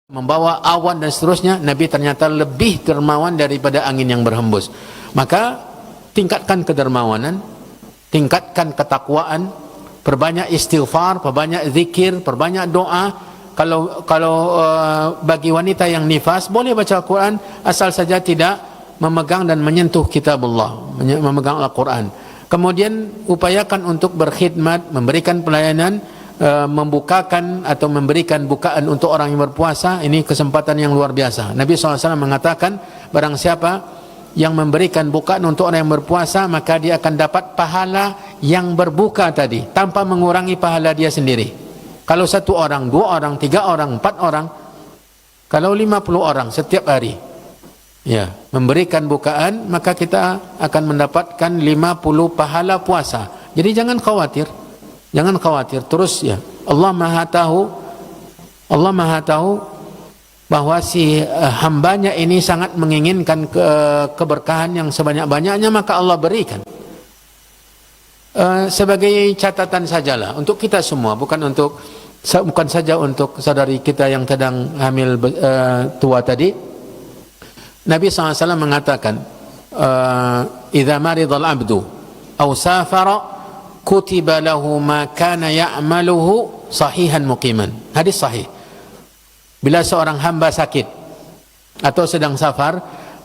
membawa awan dan seterusnya, Nabi ternyata lebih dermawan daripada angin yang berhembus. Maka tingkatkan kedermawanan, tingkatkan ketakwaan, perbanyak istighfar, perbanyak zikir, perbanyak doa. Kalau bagi wanita yang nifas boleh baca Al-Quran asal saja tidak memegang dan menyentuh kitabullah, memegang Al-Quran. Kemudian upayakan untuk berkhidmat, memberikan pelayanan, membukakan atau memberikan bukaan untuk orang yang berpuasa. Ini kesempatan yang luar biasa. Nabi SAW mengatakan, barang siapa yang memberikan bukaan untuk orang yang berpuasa, maka dia akan dapat pahala yang berbuka tadi tanpa mengurangi pahala dia sendiri. Kalau 1 orang, 2 orang, 3 orang, 4 orang, kalau 50 orang setiap hari ya memberikan bukaan, maka kita akan mendapatkan 50 pahala puasa. Jadi jangan khawatir. Jangan khawatir, terus ya. Allah Maha Tahu bahwa si hambanya ini sangat menginginkan keberkahan yang sebanyak-banyaknya, maka Allah berikan. Sebagai catatan sajalah untuk kita semua, bukan saja untuk saudari kita yang sedang hamil tua tadi. Nabi SAW mengatakan, "Idza maridal abdu aw safara kutiba lahu ma kana ya'maluhu sahihan muqiman." Hadis sahih. Bila seorang hamba sakit atau sedang safar,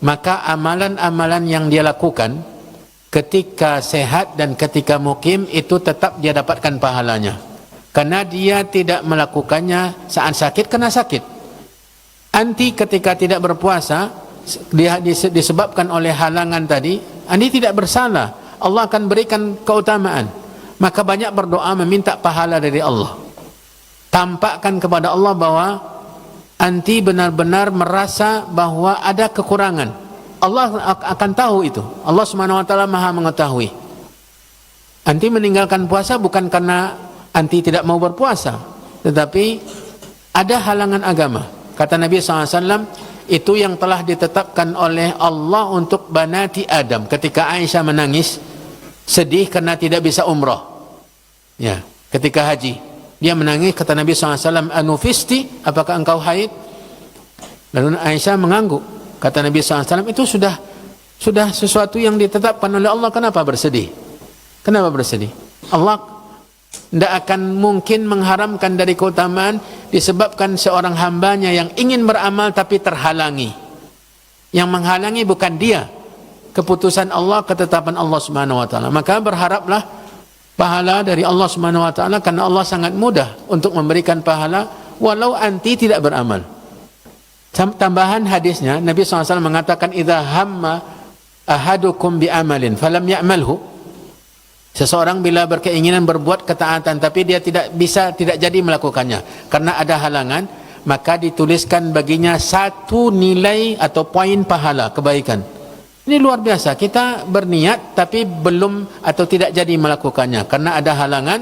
maka amalan-amalan yang dia lakukan ketika sehat dan ketika mukim itu tetap dia dapatkan pahalanya, karena dia tidak melakukannya saat sakit karena sakit. Anti ketika tidak berpuasa, dia disebabkan oleh halangan tadi, anti tidak bersalah, Allah akan berikan keutamaan. Maka banyak berdoa meminta pahala dari Allah. Tampakkan kepada Allah bahwa anti benar-benar merasa bahwa ada kekurangan. Allah akan tahu itu. Allah Subhanahu wa taala Maha mengetahui. Anti meninggalkan puasa bukan karena anti tidak mau berpuasa, tetapi ada halangan agama. Kata Nabi SAW, itu yang telah ditetapkan oleh Allah untuk banati Adam. Ketika Aisyah menangis sedih karena tidak bisa umrah, ya, ketika haji dia menangis, kata Nabi SAW, "Anufisti, apakah engkau haid?" Lalu Aisyah mengangguk. Kata Nabi SAW, itu sudah sesuatu yang ditetapkan oleh Allah, kenapa bersedih? Kenapa bersedih? Allah tidak akan mungkin mengharamkan dari keutamaan disebabkan seorang hambanya yang ingin beramal tapi terhalangi. Yang menghalangi bukan dia, keputusan Allah, ketetapan Allah Subhanahu wa taala. Maka berharaplah pahala dari Allah Subhanahu wa taala, karena Allah sangat mudah untuk memberikan pahala walau anti tidak beramal. Tambahan hadisnya, Nabi SAW mengatakan, "Idza hamma ahadukum bi amalin falam ya'malhu." Seseorang bila berkeinginan berbuat ketaatan tapi dia tidak jadi melakukannya karena ada halangan, maka dituliskan baginya 1 nilai atau poin pahala kebaikan. Ini luar biasa. Kita berniat tapi belum atau tidak jadi melakukannya karena ada halangan,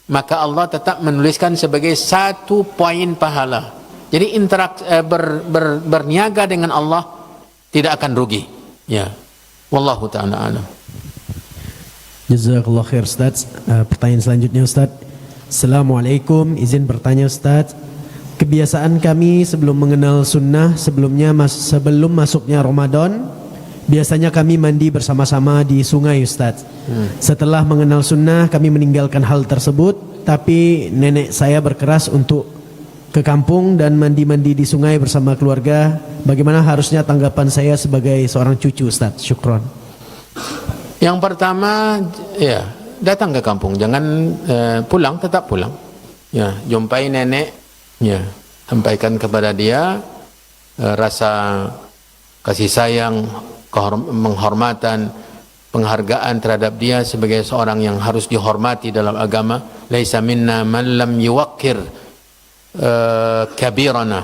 maka Allah tetap menuliskan sebagai 1 poin pahala. Jadi berniaga dengan Allah tidak akan rugi. Ya, wallahu ta'ala alam. Jazakallah khair Ustaz. Pertanyaan selanjutnya Ustaz. Assalamualaikum, izin bertanya Ustaz. Kebiasaan kami sebelum mengenal sunnah, sebelum masuknya Ramadan, biasanya kami mandi bersama-sama di sungai Ustaz. Setelah mengenal sunnah, kami meninggalkan hal tersebut, tapi nenek saya berkeras untuk ke kampung dan mandi-mandi di sungai bersama keluarga. Bagaimana harusnya tanggapan saya sebagai seorang cucu Ustaz? Syukron. Yang pertama, ya, datang ke kampung, jangan pulang, tetap pulang. Ya, jumpai nenek, ya, sampaikan kepada dia rasa kasih sayang, penghormatan, penghargaan terhadap dia sebagai seorang yang harus dihormati dalam agama. Laisa minna man lam yuwaqqir kabirana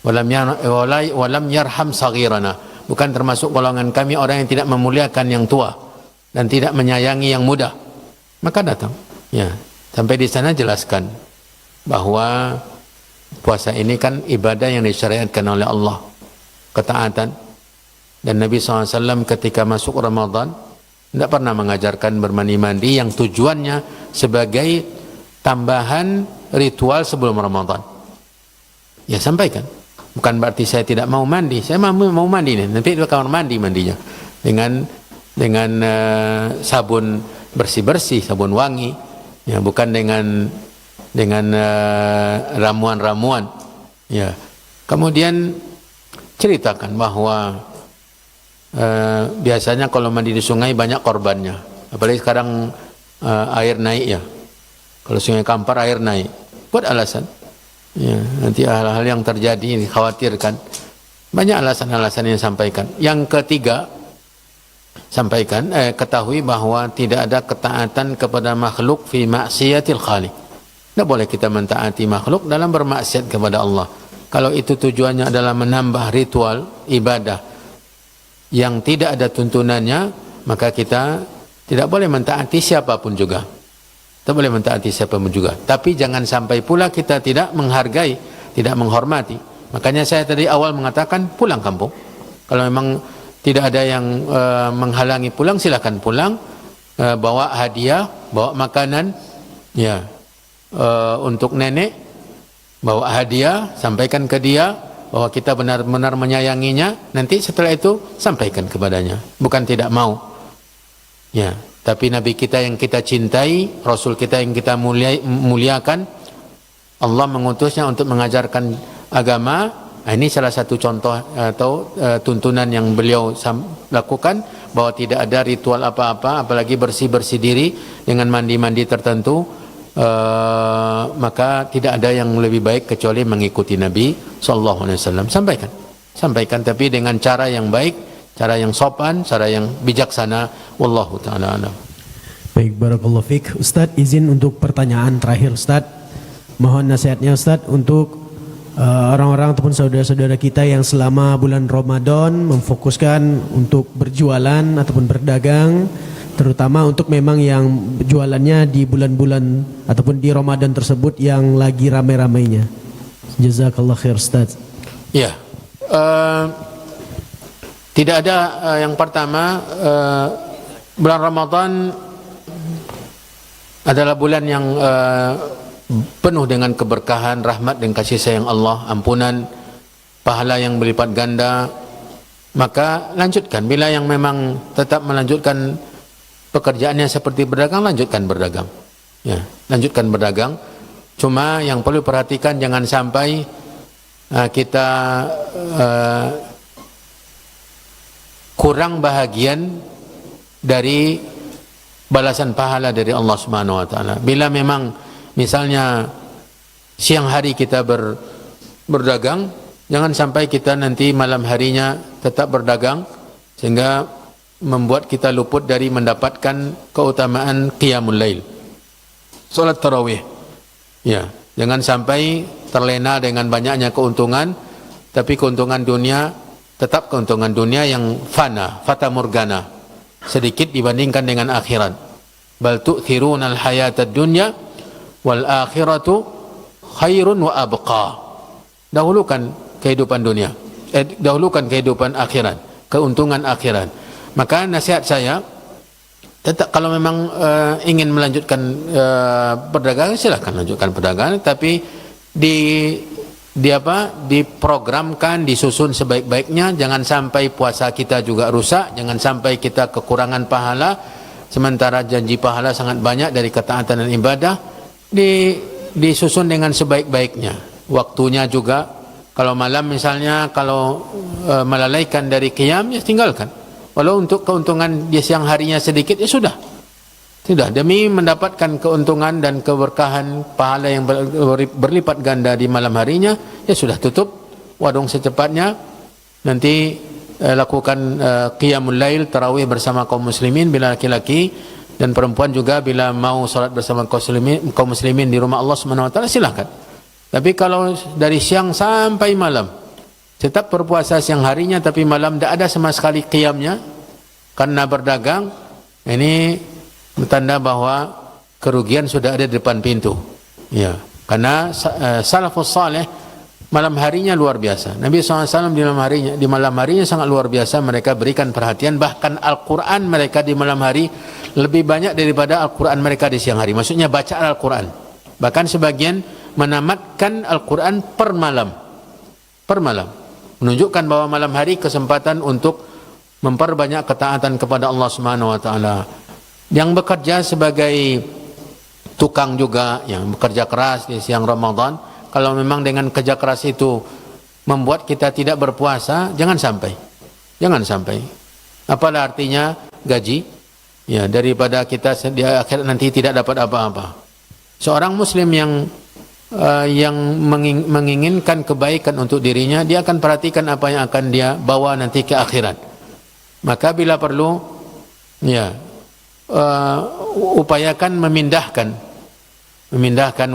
walam yarham saghirana. Bukan termasuk golongan kami orang yang tidak memuliakan yang tua dan tidak menyayangi yang muda. Maka datang, ya, sampai di sana jelaskan bahwa puasa ini kan ibadah yang disyariatkan oleh Allah, ketaatan. Dan Nabi SAW ketika masuk Ramadan tidak pernah mengajarkan bermandi-mandi yang tujuannya sebagai tambahan ritual sebelum Ramadan. ya sampaikan. Bukan berarti saya tidak mau mandi. Saya mau mandi nih. Nanti di kamar mandi mandinya dengan sabun bersih-bersih, sabun wangi. Ya, bukan dengan ramuan-ramuan. Ya. Kemudian ceritakan bahwa biasanya kalau mandi di sungai banyak korbannya. Apalagi sekarang air naik ya. Kalau Sungai Kampar air naik. Buat alasan. Ya, nanti hal-hal yang terjadi dikhawatirkan. Banyak alasan-alasan yang sampaikan. Yang ketiga, sampaikan, ketahui bahwa tidak ada ketaatan kepada makhluk fi maksiatil khaliq. Tidak boleh kita mentaati makhluk dalam bermaksiat kepada Allah. Kalau itu tujuannya adalah menambah ritual ibadah yang tidak ada tuntunannya, maka kita tidak boleh mentaati siapapun juga. Kita boleh mentaati siapapun juga. Tapi jangan sampai pula kita tidak menghargai, tidak menghormati. Makanya saya tadi awal mengatakan pulang kampung. Kalau memang tidak ada yang menghalangi pulang, silakan pulang. Bawa hadiah, bawa makanan, ya, untuk nenek. Bawa hadiah, sampaikan ke dia bahwa kita benar-benar menyayanginya. Nanti setelah itu sampaikan kepadanya. Bukan tidak mau. Ya. Tapi Nabi kita yang kita cintai, Rasul kita yang kita muliakan, Allah mengutusnya untuk mengajarkan agama. Ini salah satu contoh atau tuntunan yang beliau lakukan, bahwa tidak ada ritual apa-apa, apalagi bersih-bersih diri dengan mandi-mandi tertentu. Maka tidak ada yang lebih baik kecuali mengikuti Nabi SAW. Sampaikan, tapi dengan cara yang baik, cara yang sopan, cara yang bijaksana. Wallahu ta'ala alam. Baik, barakallahu fiik. Ustadz, izin untuk pertanyaan terakhir Ustadz. Mohon nasihatnya Ustadz untuk orang-orang ataupun saudara-saudara kita yang selama bulan Ramadan memfokuskan untuk berjualan ataupun berdagang, terutama untuk memang yang jualannya di bulan-bulan ataupun di Ramadan tersebut yang lagi ramai-ramainya. Jazakallah khair Ustadz. Ya, tidak ada yang pertama, bulan Ramadan adalah bulan yang penuh dengan keberkahan, rahmat dan kasih sayang Allah, ampunan, pahala yang berlipat ganda. Maka lanjutkan. Bila yang memang tetap melanjutkan pekerjaannya seperti berdagang, lanjutkan berdagang. Ya, lanjutkan berdagang. Cuma yang perlu perhatikan, jangan sampai kita kurang bahagian dari balasan pahala dari Allah Subhanahu wa taala. Bila memang misalnya siang hari kita berdagang, jangan sampai kita nanti malam harinya tetap berdagang sehingga membuat kita luput dari mendapatkan keutamaan qiyamul lail, salat tarawih. Ya, jangan sampai terlena dengan banyaknya keuntungan, tapi keuntungan dunia tetap keuntungan dunia yang fana, fata morgana, sedikit dibandingkan dengan akhirat. Bal tu'thirunal hayatad dunya wal akhiratu khairun wa abqa. Dahulukan kehidupan dunia, dahulukan kehidupan akhirat, keuntungan akhirat. Maka nasihat saya, tetap kalau memang ingin melanjutkan perdagangan, silakan lanjutkan perdagangan, tapi diprogramkan, disusun sebaik-baiknya. Jangan sampai puasa kita juga rusak, jangan sampai kita kekurangan pahala, sementara janji pahala sangat banyak dari ketaatan dan ibadah. Disusun dengan sebaik-baiknya. Waktunya juga, kalau malam misalnya, kalau melalaikan dari qiyam, ya tinggalkan. Walau untuk keuntungan di siang harinya sedikit, ya sudah. Demi mendapatkan keuntungan dan keberkahan pahala yang berlipat ganda di malam harinya, ya sudah, tutup warung secepatnya. Nanti lakukan qiyamul lail, tarawih bersama kaum muslimin bila laki-laki, dan perempuan juga bila mau salat bersama kaum muslimin di rumah Allah Subhanahu wa taala, silakan. Tapi kalau dari siang sampai malam tetap berpuasa siang harinya tapi malam tidak ada sama sekali qiyamnya karena berdagang, ini bertanda bahwa kerugian sudah ada di depan pintu. Ya, karena salafus saleh malam harinya luar biasa. Nabi SAW di malam harinya sangat luar biasa. Mereka berikan perhatian, bahkan Al-Quran mereka di malam hari lebih banyak daripada Al-Quran mereka di siang hari. Maksudnya bacaan Al-Quran. Bahkan sebagian menamatkan Al-Quran per malam. per malam. Menunjukkan bahwa malam hari kesempatan untuk memperbanyak ketaatan kepada Allah Subhanahu wa taala. Yang bekerja sebagai tukang juga, yang bekerja keras di siang Ramadan, kalau memang dengan kerja keras itu membuat kita tidak berpuasa, jangan sampai. Jangan sampai. Apalah artinya gaji? Ya, daripada kita di akhirat nanti tidak dapat apa-apa. Seorang muslim yang menginginkan kebaikan untuk dirinya, dia akan perhatikan apa yang akan dia bawa nanti ke akhirat. Maka bila perlu, ya, upayakan memindahkan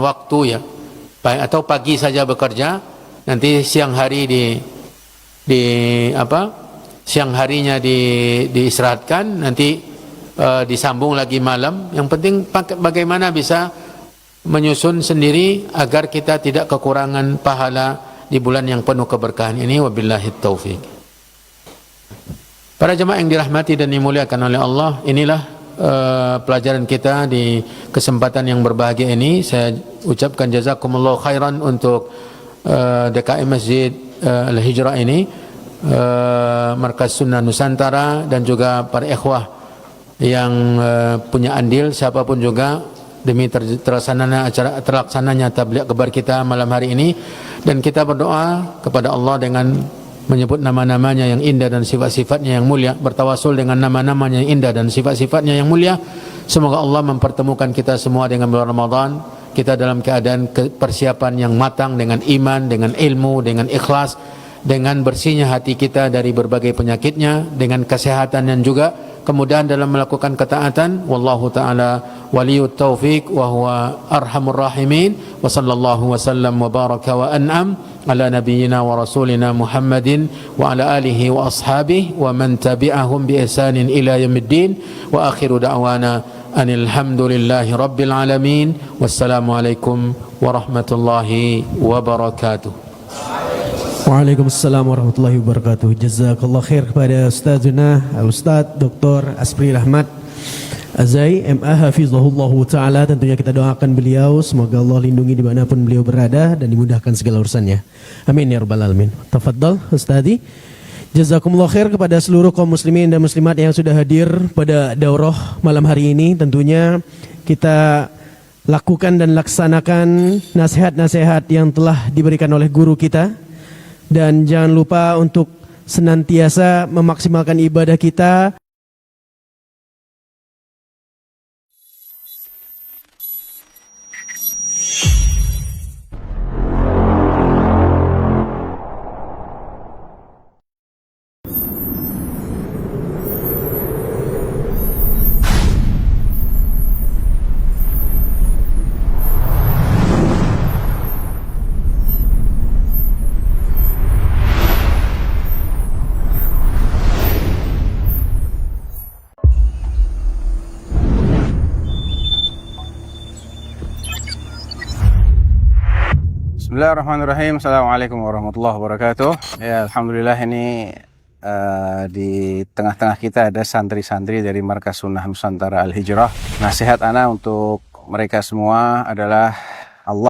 waktu, ya, atau pagi saja bekerja, nanti siang hari siang harinya diistirahatkan, nanti disambung lagi malam. Yang penting bagaimana bisa menyusun sendiri agar kita tidak kekurangan pahala di bulan yang penuh keberkahan ini. Wabillahi taufik. Para jemaah yang dirahmati dan dimuliakan oleh Allah, inilah pelajaran kita di kesempatan yang berbahagia ini. Saya ucapkan jazakumullah khairan untuk DKM Masjid Al-Hijrah ini, Markas Sunnah Nusantara, dan juga para ikhwah yang punya andil, siapapun juga, demi terlaksananya tabligh kabar kita malam hari ini. Dan kita berdoa kepada Allah dengan menyebut nama-namanya yang indah dan sifat-sifatnya yang mulia, bertawasul dengan nama-namanya yang indah dan sifat-sifatnya yang mulia. Semoga Allah mempertemukan kita semua dengan bulan Ramadan, kita dalam keadaan persiapan yang matang, dengan iman, dengan ilmu, dengan ikhlas, dengan bersihnya hati kita dari berbagai penyakitnya, dengan kesehatan dan juga kemudahan dalam melakukan ketaatan. Wallahu ta'ala waliyut taufiq wa huwa arhamur rahimin. Wa sallallahu wasallam wa baraka wa an'am ala nabiyyina wa rasulina Muhammadin wa ala alihi wa ashabihi wa man tabi'ahum bi ihsanin ila yaumiddin. Wa akhiru da'wana anil hamdulillahi rabbil alamin. Wassalamu alaikum warahmatullahi wabarakatuh. Waalaikumsalam warahmatullahi wabarakatuh. Jazakallah khair kepada Ustazuna Al-Ustaz Dr. Asri Rahmat Azai MA Hafizahullah Ta'ala. Tentunya kita doakan beliau, semoga Allah lindungi dimanapun beliau berada dan dimudahkan segala urusannya. Amin ya rabbal alamin. Tafadhal Ustazi. Jazakumullah khair kepada seluruh kaum muslimin dan muslimat yang sudah hadir pada daurah malam hari ini. Tentunya kita lakukan dan laksanakan nasihat-nasihat yang telah diberikan oleh guru kita. Dan jangan lupa untuk senantiasa memaksimalkan ibadah kita. Bismillahirrahmanirrahim. Assalamualaikum warahmatullahi wabarakatuh. Ya, alhamdulillah ini di tengah-tengah kita ada santri-santri dari Markas Sunnah Nusantara Al-Hijrah. Nasihat ana untuk mereka semua adalah Allah